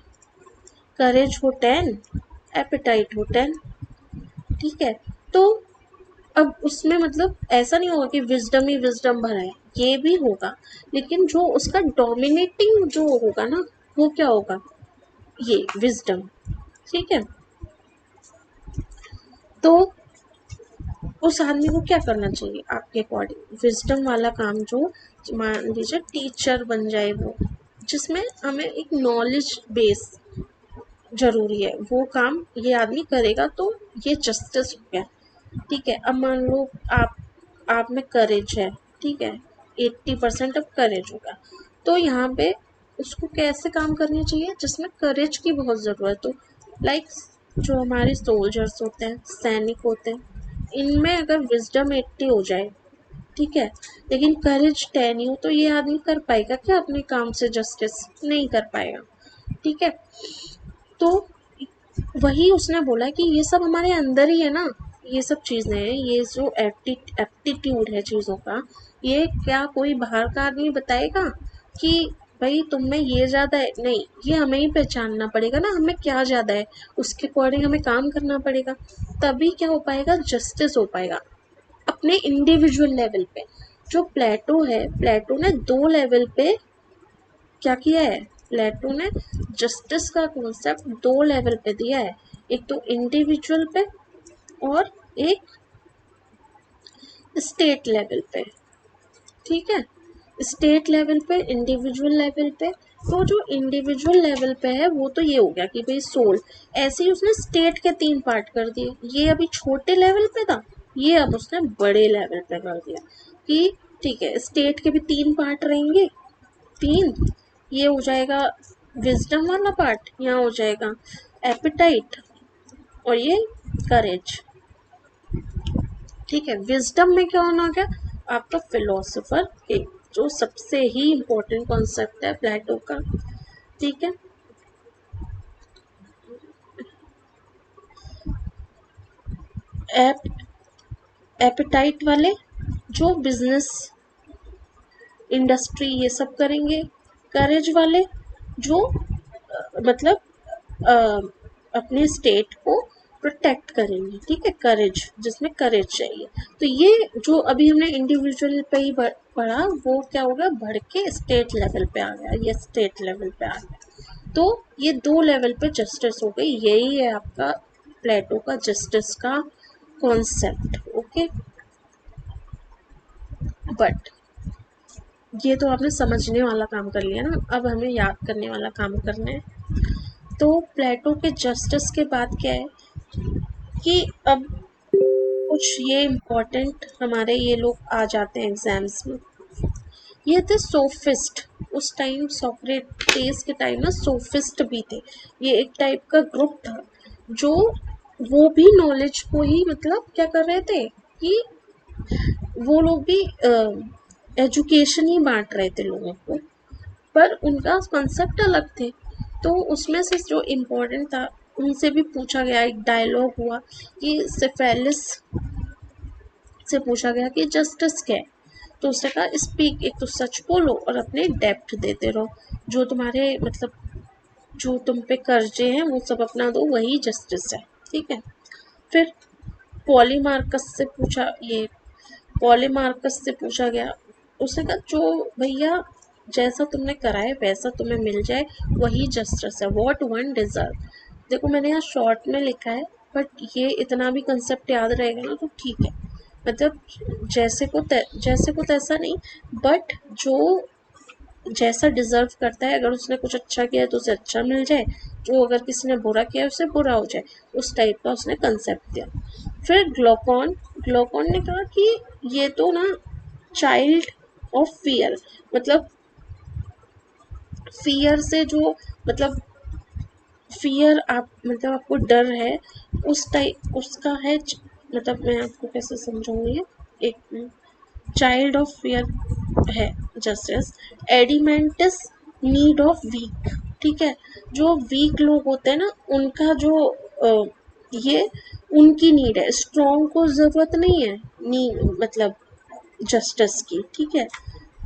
करेज हो 10, एपेटाइट हो 10, ठीक है। तो अब उसमें मतलब ऐसा नहीं होगा कि विजडम ही विजडम भरा है, ये भी होगा, लेकिन जो उसका डोमिनेटिंग जो होगा ना, वो क्या होगा, ये विजडम, ठीक है। तो उस आदमी को क्या करना चाहिए आपके अकॉर्डिंग, विजडम वाला काम, जो मान लीजिए टीचर बन जाए वो, जिसमें हमें एक नॉलेज बेस जरूरी है, वो काम ये आदमी करेगा तो ये जस्टिस हो गया, ठीक है। अब मान लो आप में करेज है, ठीक है, 80% अब करेज होगा, तो यहाँ पे उसको कैसे काम करनी चाहिए जिसमें करेज की बहुत ज़रूरत हो, लाइक जो हमारे सोल्जर्स होते हैं, सैनिक होते हैं, इनमें अगर विजडम 80 हो जाए, ठीक है, लेकिन करेज 10 ही हो, तो ये आदमी कर पाएगा क्या अपने काम से जस्टिस, नहीं कर पाएगा, ठीक है। तो वही उसने बोला कि ये सब हमारे अंदर ही है ना, ये सब चीज़ें हैं, ये जो एप्टीट्यूड है चीज़ों का, ये क्या कोई बाहर का आदमी बताएगा कि भाई तुम में ये ज़्यादा है, नहीं, ये हमें ही पहचानना पड़ेगा ना, हमें क्या ज़्यादा है, उसके अकॉर्डिंग हमें काम करना पड़ेगा, तभी क्या हो पाएगा, जस्टिस हो पाएगा अपने इंडिविजुअल लेवल पे। जो प्लेटो है, प्लेटो ने 2 लेवल पे क्या किया है, प्लेटो ने जस्टिस का कॉन्सेप्ट 2 लेवल पे दिया है, एक तो इंडिविजुअल पे और एक स्टेट लेवल पे, ठीक है, स्टेट लेवल पे, इंडिविजुअल लेवल पे। तो जो इंडिविजुअल लेवल पे है वो तो ये हो गया कि भाई सोल, ऐसे ही उसने स्टेट के 3 पार्ट कर दिए, ये अभी छोटे लेवल पे था, ये अब उसने बड़े लेवल पे कर दिया कि ठीक है, स्टेट के भी 3 पार्ट रहेंगे, 3, ये हो जाएगा विजडम वाला पार्ट, यहाँ हो जाएगा एपिटाइट, और ये करेज, ठीक है। विजडम में क्या होना गया, आपका फिलोसोफर के जो सबसे ही इम्पोर्टेंट कॉन्सेप्ट है प्लेटो का, ठीक है। एप एपिटाइट वाले जो बिजनेस, इंडस्ट्री, ये सब करेंगे। करेज वाले जो मतलब अ, अपने स्टेट को प्रोटेक्ट करेंगे, ठीक है, करेज, जिसमें करेज चाहिए। तो ये जो अभी हमने इंडिविजुअल पे ही पढ़ा, वो क्या होगा, बढ़ के स्टेट लेवल पे आ गया, ये स्टेट लेवल पे आ गया, तो ये 2 लेवल पे जस्टिस हो गई, यही है आपका प्लेटो का जस्टिस का कॉन्सेप्ट, ओके। बट ये तो आपने समझने वाला काम कर लिया ना, अब हमें याद करने वाला काम करना है। तो प्लेटो के जस्टिस के बाद क्या है कि अब कुछ ये इम्पोर्टेंट हमारे ये लोग आ जाते हैं एग्जाम्स में, ये थे सोफिस्ट। उस टाइम सोक्रेटिस के टाइम में सोफिस्ट भी थे, ये एक टाइप का ग्रुप था जो वो भी नॉलेज को ही मतलब क्या कर रहे थे कि वो लोग भी एजुकेशन ही बांट रहे थे लोगों को, पर उनका कॉन्सेप्ट अलग थे। तो उसमें से जो इम्पोर्टेंट था, उनसे भी पूछा गया, एक डायलॉग हुआ कि सिफेलिस से पूछा गया कि जस्टिस क्या है, तो उसने कहा स्पीक, एक तो सच बोलो और अपने डेप्थ देते रहो, जो तुम्हारे मतलब जो तुम पे कर्जे हैं वो सब अपना दो, वही जस्टिस है। ठीक है। फिर पॉलीमार्कस से पूछा गया, उसने कहा जो भैया जैसा तुमने करा है वैसा तुम्हें मिल जाए वही जस्टिस है, व्हाट वन डिजर्व। देखो मैंने यहाँ शॉर्ट में लिखा है, बट ये इतना भी कंसेप्ट याद रहेगा ना तो ठीक है। मतलब जैसे को तैसा नहीं, बट जो जैसा डिजर्व करता है, अगर उसने कुछ अच्छा किया है तो उसे अच्छा मिल जाए, जो अगर किसी ने बुरा किया है उसे बुरा हो जाए, उस टाइप का उसने कंसेप्ट दिया। फिर ग्लोकॉन ने कहा कि ये तो ना चाइल्ड ऑफ फियर, मतलब फियर से जो मतलब फियर आप मतलब आपको डर है उस टाइप उसका है। मतलब मैं आपको कैसे समझाऊंगी, एक चाइल्ड ऑफ फियर है justice. Adeimantus need of weak. ठीक है। जो वीक लोग होते हैं ना उनका जो ये उनकी नीड है, स्ट्रॉन्ग को जरूरत नहीं है मतलब जस्टिस की। ठीक है।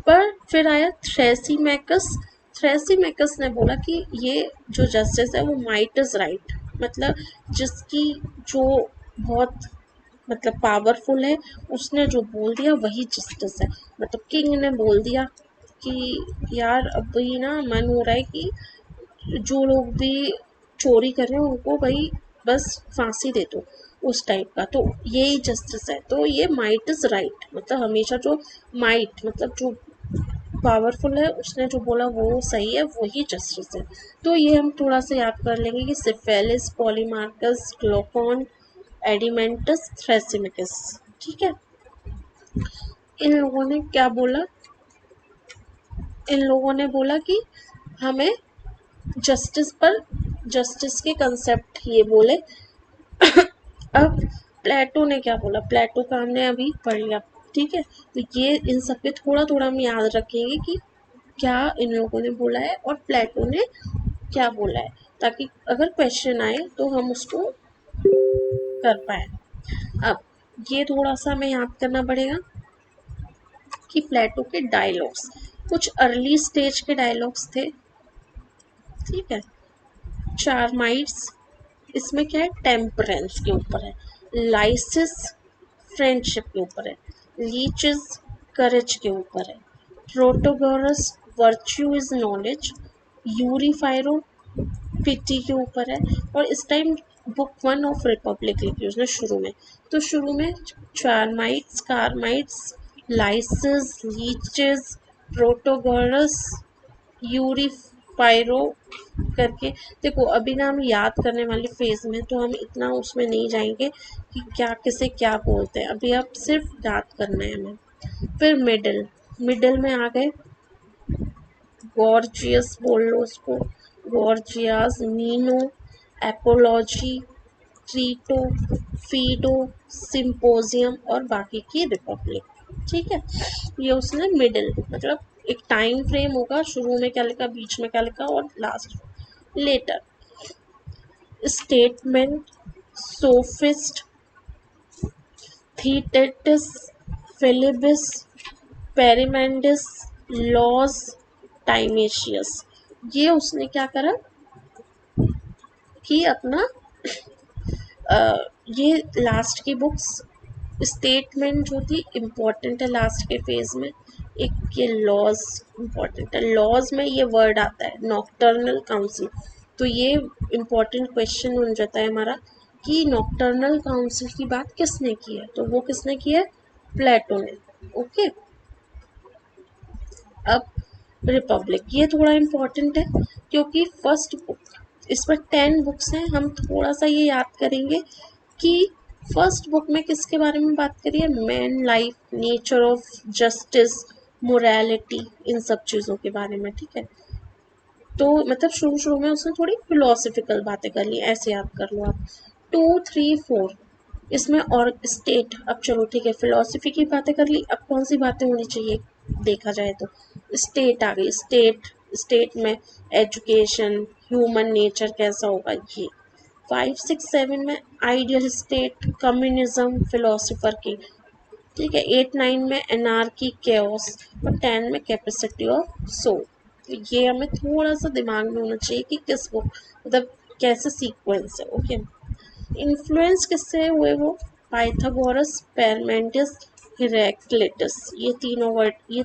पर फिर आया थ्रेसीमेकस ने बोला कि ये जो जस्टिस है वो माइट इज राइट, मतलब जिसकी जो बहुत मतलब पावरफुल है उसने जो बोल दिया वही जस्टिस है। मतलब किंग ने बोल दिया कि यार अभी ना मन हो रहा है कि जो लोग भी चोरी कर रहे हैं उनको भाई बस फांसी दे दो, उस टाइप का। तो यही जस्टिस है। तो ये माइट इज राइट, मतलब हमेशा जो माइट मतलब जो पावरफुल है उसने जो बोला वो सही है, वही जस्टिस है। तो ये हम थोड़ा सा याद कर लेंगे कि सिफेलिस, पॉलीमार्कस, ग्लोकॉन, एडिमेंटस, थ्रेसिमिकस। ठीक है। इन लोगों ने क्या बोला, इन लोगों ने बोला कि हमें जस्टिस के कंसेप्ट ये बोले। अब प्लेटो ने क्या बोला, प्लेटो का हमने अभी पढ़ लिया। ठीक है। तो ये इन सब पे थोड़ा थोड़ा हम याद रखेंगे कि क्या इन लोगों ने बोला है और प्लेटो ने क्या बोला है, ताकि अगर क्वेश्चन आए तो हम उसको कर पाए। अब ये थोड़ा सा हमें याद करना पड़ेगा कि प्लेटो के डायलॉग्स कुछ अर्ली स्टेज के डायलॉग्स थे। ठीक है। चार्माइट्स, इसमें क्या है, टेम्परेंस के ऊपर है। लाइसिस फ्रेंडशिप के ऊपर है। लीचेस करेज के ऊपर है। प्रोटोगोरस वर्च्यू इज नॉलेज। यूरिफायरो पिटी के ऊपर है। और इस टाइम बुक 1 ऑफ रिपब्लिक लिखी उसने शुरू में। तो शुरू में चार्माइट्स, कार्माइट्स, लाइसिस, लीचेस, प्रोटोगोरस, यूरिफायरो करके। देखो अभी ना हम याद करने वाले फेज में, तो हम इतना उसमें नहीं जाएंगे कि क्या किसे क्या बोलते हैं, अभी आप सिर्फ याद करना है हमें। फिर मिडिल, मिडिल में आ गए गॉर्जियस, बोल लो उसको, गॉर्जियस, मीनो, एपोलॉजी, ट्रीटो, फीडो, सिंपोजियम और बाकी की रिपब्लिक। ठीक है। ये उसने मिडिल मतलब एक टाइम फ्रेम होगा, शुरू में क्या लिखा, बीच में क्या लिखा और last letter. Statement, sophist, Theaetetus, Philebus, Parmenides, laws, Timaeus. ये उसने क्या करा कि अपना ये लास्ट की बुक्स, स्टेटमेंट जो थी इम्पोर्टेंट है लास्ट के फेज में। एक ये लॉज इम्पोर्टेंट है, लॉज में ये वर्ड आता है नॉक्टर्नल काउंसिल। तो ये इम्पोर्टेंट क्वेश्चन बन जाता है हमारा कि नॉक्टर्नल काउंसिल की बात किसने की है, तो वो किसने की है, प्लेटो ने। ओके। अब रिपब्लिक ये थोड़ा इम्पोर्टेंट है क्योंकि फर्स्ट बुक, इस पर 10 बुक्स हैं, हम थोड़ा सा ये याद करेंगे कि फर्स्ट बुक में किसके बारे में बात करी है, man life, nature of justice, morality, इन सब चीज़ों के बारे में। ठीक है। तो मतलब शुरू शुरू में उसने थोड़ी फिलोसफिकल बातें कर ली, ऐसे याद कर लो आप। 2, 3, 4 इसमें और स्टेट। अब चलो ठीक है, फिलोसफी की बातें कर ली, अब कौन सी बातें होनी चाहिए देखा जाए तो स्टेट आ गई। स्टेट में एजुकेशन, ह्यूमन नेचर कैसा होगा ये। 5, 6, 7 में आइडियल स्टेट, कम्युनिज्म, फिलोसफर की। ठीक है। 8, 9 में एनार्की, केओस और 10 में कैपेसिटी ऑफ सोल। तो ये हमें थोड़ा सा दिमाग में होना चाहिए कि किस वो मतलब कैसे सीक्वेंस है। ओके, इन्फ्लुएंस किससे हुए वो, पाइथागोरस, पारमेंडिस, हिराक्लिटस, ये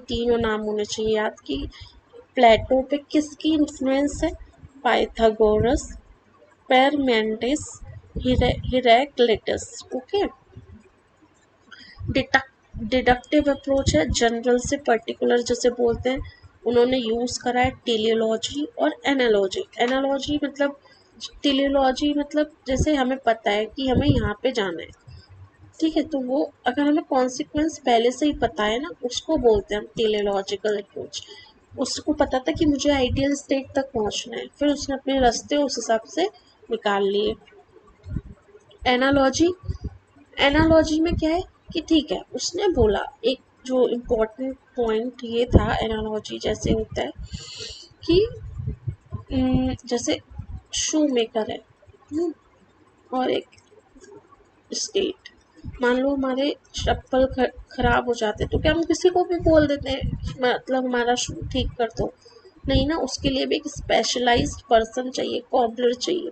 तीनों नाम होने चाहिए याद कि प्लेटो पे किसकी इन्फ्लुएंस है, पाइथागोरस, पारमेंडिस, हिराक्लिटस। ओके, डिडक्टिव अप्रोच है, जनरल से पर्टिकुलर जैसे बोलते हैं, उन्होंने यूज करा है टेलियोलॉजी और एनालॉजी। एनालॉजी मतलब, टेलियोलॉजी मतलब जैसे हमें पता है कि हमें यहाँ पे जाना है, ठीक है, तो वो अगर हमें कॉन्सिक्वेंस पहले से ही पता है ना, उसको बोलते हैं हम टेलीलॉजिकल अप्रोच। उसको पता था कि मुझे आइडियल स्टेट तक पहुंचना है, फिर उसने अपने रास्ते उस हिसाब से निकाल लिए। एनालॉजी, एनालॉजी में क्या है कि ठीक है, उसने बोला एक जो इम्पोर्टेंट पॉइंट ये था, एनालॉजी जैसे होता है कि जैसे शू मेकर है, और एक स्टेट, मान लो हमारे चप्पल खराब हो जाते तो क्या हम किसी को भी बोल देते हैं मतलब हमारा शू ठीक कर दो, नहीं ना, उसके लिए भी एक स्पेशलाइज्ड पर्सन चाहिए, कॉबलर चाहिए।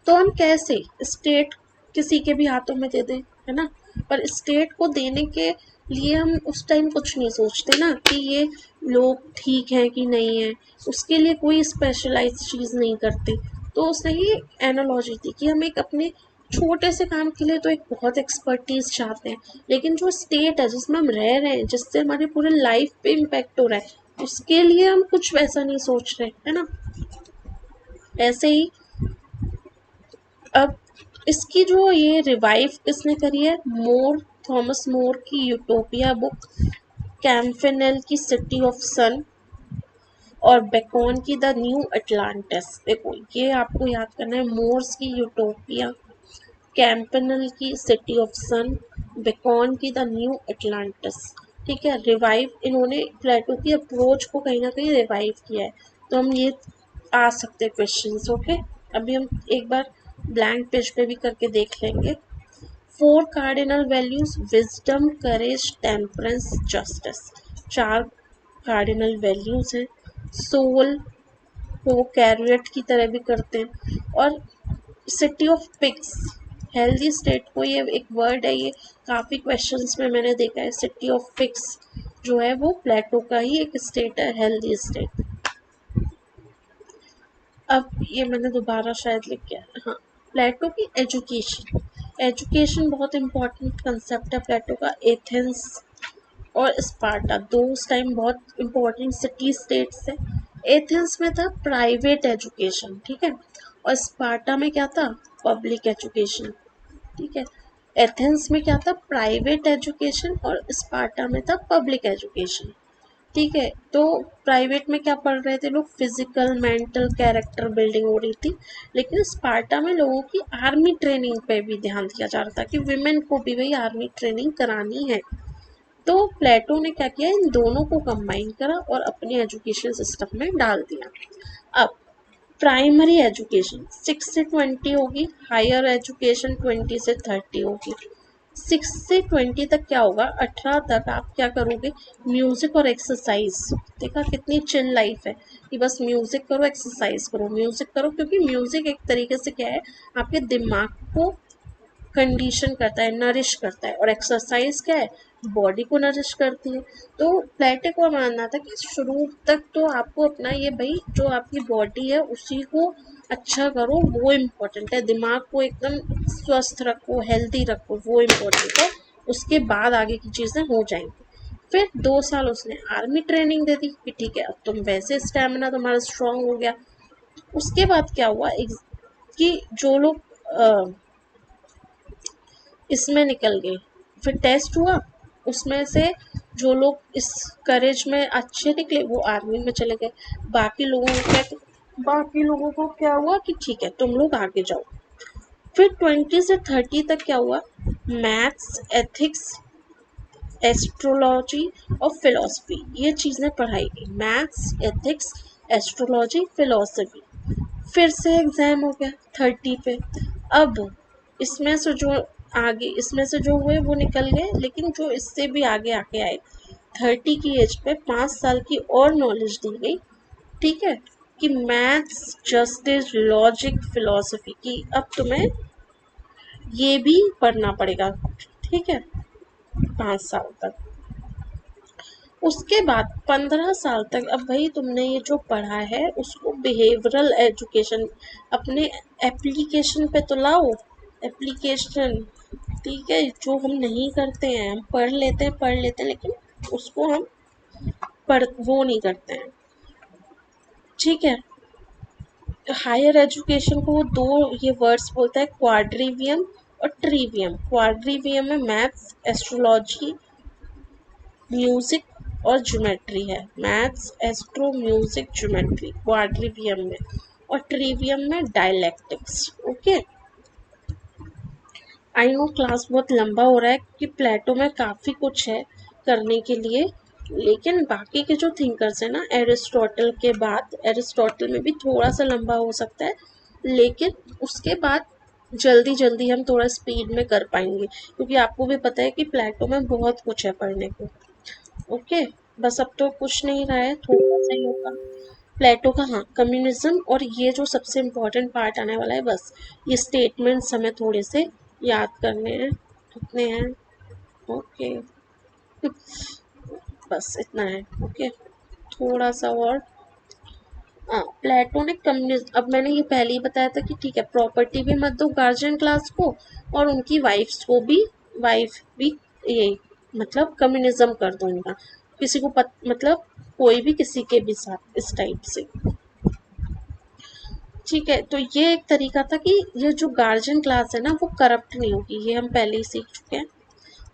तो हम कैसे स्टेट किसी के भी हाथों में दे दें, है ना, पर स्टेट को देने के लिए हम उस टाइम कुछ नहीं सोचते ना कि ये लोग ठीक है कि नहीं है, उसके लिए कोई स्पेशलाइज्ड चीज़ नहीं करते। तो उसने ही एनालॉजी दी कि हम एक अपने छोटे से काम के लिए तो एक बहुत एक्सपर्टीज चाहते हैं, लेकिन जो स्टेट है जिसमें हम रह रहे हैं, जिससे हमारी पूरे लाइफ पे इम्पेक्ट हो रहा है, उसके लिए हम कुछ वैसा नहीं सोच रहे, है ना। ऐसे ही अब इसकी जो ये रिवाइव किसने करी है, मोर, थॉमस मोर की यूटोपिया बुक, कैम्फेनेल की सिटी ऑफ सन, और बेकॉन की द न्यू अटलांटिस। देखो ये आपको याद करना है, मोर्स की यूटोपिया, कैम्पेनल की सिटी ऑफ सन, बेकॉन की द न्यू अटलांटिस। ठीक है, रिवाइव इन्होंने प्लेटो की अप्रोच को कहीं ना कहीं रिवाइव किया है। तो हम ये आ सकते हैं क्वेश्चंस। ओके, अभी हम एक बार ब्लैंक पेज पे भी करके देख लेंगे। 4 कार्डिनल वैल्यूज, विजडम, करेज, टेम्परेंस, जस्टिस। 4 कार्डिनल वैल्यूज हैं। सोल को वो कैरियट की तरह भी करते हैं। और city of pigs, healthy state को, ये एक वर्ड है, ये काफ़ी क्वेश्चंस में मैंने देखा है। सिटी ऑफ पिग्स जो है वो प्लेटो का ही एक स्टेट है, हेल्दी स्टेट। अब ये मैंने दोबारा शायद लिख किया, हाँ, प्लेटो की एजुकेशन, एजुकेशन बहुत इंपॉर्टेंट कंसेप्ट है प्लेटो का। एथेंस और स्पार्टा दो उस टाइम बहुत इंपॉर्टेंट सिटी स्टेट्स थे। एथेंस में था प्राइवेट एजुकेशन, ठीक है, और स्पार्टा में क्या था, पब्लिक एजुकेशन। ठीक है, एथेंस में क्या था, प्राइवेट एजुकेशन, और स्पार्टा में था पब्लिक एजुकेशन। ठीक है, तो प्राइवेट में क्या पढ़ रहे थे लोग, फिजिकल मेंटल कैरेक्टर बिल्डिंग हो रही थी, लेकिन स्पार्टा में लोगों की आर्मी ट्रेनिंग पे भी ध्यान दिया जा रहा था कि विमेन को भी भाई आर्मी ट्रेनिंग करानी है। तो प्लेटो ने क्या किया, इन दोनों को कंबाइन करा और अपने एजुकेशन सिस्टम में डाल दिया। अब प्राइमरी एजुकेशन 6 से 20 होगी, हायर एजुकेशन 20 से 30 होगी। 6 से 20 तक क्या होगा, 18 तक आप क्या करोगे, म्यूजिक और एक्सरसाइज। देखा कितनी चिल लाइफ है कि बस म्यूजिक करो, एक्सरसाइज करो, म्यूजिक करो, क्योंकि म्यूजिक एक तरीके से क्या है, आपके दिमाग को कंडीशन करता है, नरिश करता है, और एक्सरसाइज क्या है, बॉडी को नरिश करती है। तो प्लेटो को मानना था कि शुरू तक तो आपको अपना ये भाई जो आपकी बॉडी है उसी को अच्छा करो, वो इम्पोर्टेंट है, दिमाग को एकदम स्वस्थ रखो, हेल्दी रखो, वो इम्पोर्टेंट है, उसके बाद आगे की चीज़ें हो जाएंगी। फिर 2 साल उसने आर्मी ट्रेनिंग दे दी कि ठीक है अब तुम वैसे स्टेमिना तुम्हारा स्ट्रांग हो गया। उसके बाद क्या हुआ कि जो लोग इसमें निकल गए, फिर टेस्ट हुआ, उसमें से जो लोग इस करेज में अच्छे निकले वो आर्मी में चले गए। बाकी लोगों को क्या हुआ कि ठीक है तुम लोग आगे जाओ। फिर 20 से 30 तक क्या हुआ, मैथ्स, एथिक्स, एस्ट्रोलॉजी और फिलॉसफी, ये चीज़ें पढ़ाई गई, मैथ्स, एथिक्स, एस्ट्रोलॉजी, फिलॉसफी। फिर से एग्जाम हो गया 30 पे। अब इसमें से जो हुए वो निकल गए, लेकिन जो इससे भी आगे आके आए 30 की एज पे 5 साल की और नॉलेज दी गई, ठीक है, कि मैथ्स, जस्टिस, लॉजिक, फिलोसफी की अब तुम्हें ये भी पढ़ना पड़ेगा, ठीक है, 5 साल तक। उसके बाद 15 साल तक अब भाई तुमने ये जो पढ़ा है उसको बिहेवियरल एजुकेशन अपने एप्लीकेशन पे तो लाओ, एप्लीकेशन, ठीक है, जो हम नहीं करते हैं, हम पढ़ लेते हैं लेकिन उसको हम पढ़ वो नहीं करते हैं, ठीक है। हायर एजुकेशन को वो दो ये वर्ड्स बोलता है, क्वाड्रिवियम और ट्रिवियम। क्वाड्रिवियम में मैथ्स, एस्ट्रोलॉजी, म्यूजिक और ज्योमेट्री है, मैथ्स, एस्ट्रो, म्यूजिक, ज्योमेट्री क्वाड्रिवियम में, और ट्रिवियम में dialectics. Okay, I know class बहुत लंबा हो रहा है कि प्लेटो में काफ़ी कुछ है करने के लिए, लेकिन बाकी के जो थिंकर्स हैं ना, एरिस्टोटल के बाद, एरिस्टोटल में भी थोड़ा सा लंबा हो सकता है, लेकिन उसके बाद जल्दी जल्दी हम थोड़ा स्पीड में कर पाएंगे, क्योंकि आपको भी पता है कि प्लेटो में बहुत कुछ है पढ़ने को। ओके, बस अब तो कुछ नहीं रहा है, थोड़ा सा ही होगा प्लेटो का। हाँ, कम्युनिज्म, और ये जो सबसे इम्पोर्टेंट पार्ट आने वाला है, बस ये स्टेटमेंट्स हमें थोड़े से याद करने हैं, कितने हैं, ओके, बस इतना है, ओके, थोड़ा सा और। हाँ, प्लेटोनिक कम्युनिज्म, अब मैंने ये पहले ही बताया था कि ठीक है, प्रॉपर्टी भी मत दो गार्जियन क्लास को, और उनकी वाइफ्स को भी, वाइफ भी ये मतलब कम्युनिज्म कर दो उनका, किसी को मतलब कोई भी किसी के भी साथ इस टाइप से, ठीक है। तो ये एक तरीका था कि ये जो गार्जियन क्लास है ना वो करप्ट नहीं होगी, ये हम पहले ही सीख चुके हैं।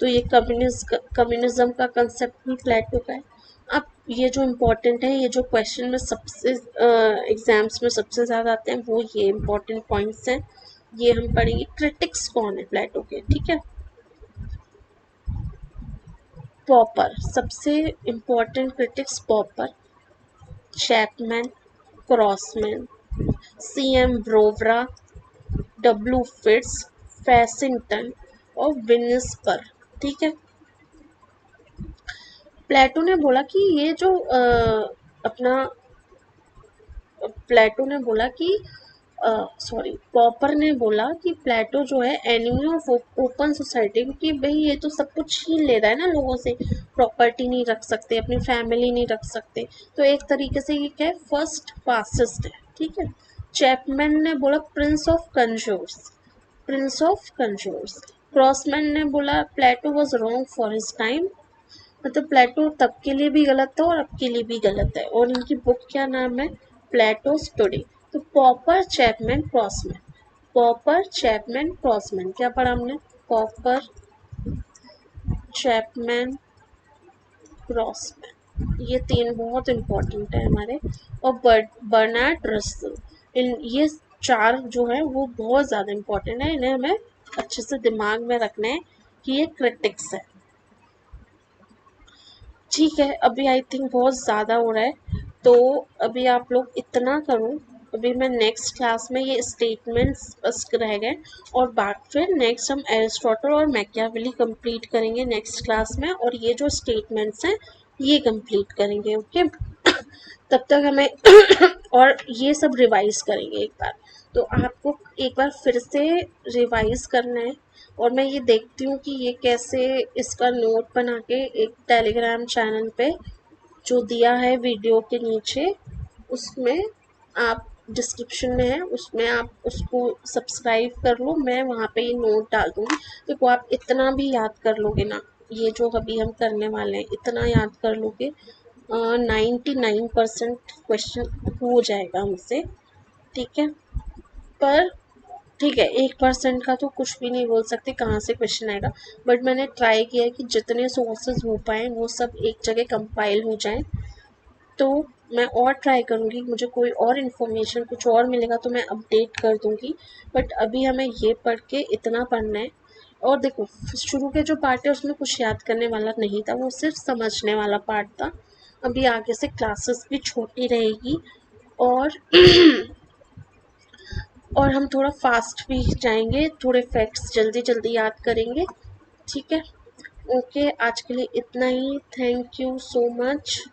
तो ये कम्युनिज्म का कंसेप्ट भी प्लेटो का है। अब ये जो इम्पोर्टेंट है, ये जो क्वेश्चन में सबसे एग्जाम्स में सबसे ज़्यादा आते हैं, वो ये इम्पोर्टेंट पॉइंट्स हैं, ये हम पढ़ेंगे। क्रिटिक्स कौन है प्लेटो के, ठीक है। पॉपर, सबसे important critics Popper, Chapman, Crossman, CM Bowra, W Fite, फेसिंगटन और विनिस्पर, ठीक है। प्लेटो ने बोला कि ये जो अपना प्लेटो ने बोला कि सॉरी, पॉपर ने बोला कि प्लेटो जो है एनिमी ऑफ ओपन सोसाइटी, क्योंकि भाई ये तो सब कुछ छीन ले रहा है ना लोगों से, प्रॉपर्टी नहीं रख सकते, अपनी फैमिली नहीं रख सकते, तो एक तरीके से ये क्या है, फर्स्ट फासिस्ट है, ठीक है। चैपमैन ने बोला prince of conjurors, prince of conjurors. Crossman ने बोला Plato was wrong for his time, मतलब प्लेटो तब के लिए भी गलत था और अब के लिए भी गलत है, और इनकी बुक क्या नाम है, प्लेटोस टुडे। तो पॉपर, चैपमैन, क्रॉसमैन, पॉपर, चैपमैन, क्रॉसमैन, क्या पढ़ा हमने, पॉपर, चैपमैन, क्रॉसमैन, ये तीन बहुत इंपॉर्टेंट है हमारे, और बर्नार्ड रसल, इन ये चार जो है वो बहुत ज़्यादा इंपॉर्टेंट है, इन्हें हमें अच्छे से दिमाग में रखना है कि ये क्रिटिक्स है, ठीक है। अभी आई थिंक बहुत ज़्यादा हो रहा है, तो अभी आप लोग इतना करो, अभी मैं नेक्स्ट क्लास में ये स्टेटमेंट्स बस रह गए, और बाद फिर नेक्स्ट हम एरिस्टोटल और मैकियावेली कंप्लीट करेंगे नेक्स्ट क्लास में, और ये जो स्टेटमेंट्स हैं ये कंप्लीट करेंगे, ओके। तब तक हमें और ये सब रिवाइज करेंगे एक बार, तो आपको एक बार फिर से रिवाइज करना है, और मैं ये देखती हूँ कि ये कैसे, इसका नोट बना के एक टेलीग्राम चैनल पे जो दिया है वीडियो के नीचे, उसमें आप डिस्क्रिप्शन में है, उसमें आप उसको सब्सक्राइब कर लो, मैं वहाँ पे ये नोट डाल दूँगी, देखो आप इतना भी याद कर लोगे ना, ये जो अभी हम करने वाले हैं इतना याद कर लोगे, 99% क्वेश्चन हो जाएगा हमसे, ठीक है। पर ठीक है, 1% का तो कुछ भी नहीं बोल सकते कहाँ से क्वेश्चन आएगा, बट मैंने ट्राई किया है कि जितने सोर्सेज हो पाए वो सब एक जगह कंपाइल हो जाएं, तो मैं और ट्राई करूँगी, मुझे कोई और इन्फॉर्मेशन कुछ और मिलेगा तो मैं अपडेट कर दूँगी, बट अभी हमें ये पढ़ के इतना पढ़ना है। और देखो, शुरू के जो पार्ट है उसमें कुछ याद करने वाला नहीं था, वो सिर्फ समझने वाला पार्ट था, अभी आगे से क्लासेस भी छोटी रहेगी, और और हम थोड़ा फास्ट भी जाएंगे, थोड़े फैक्ट्स जल्दी जल्दी याद करेंगे, ठीक है। ओके, आज के लिए इतना ही। Thank you so much.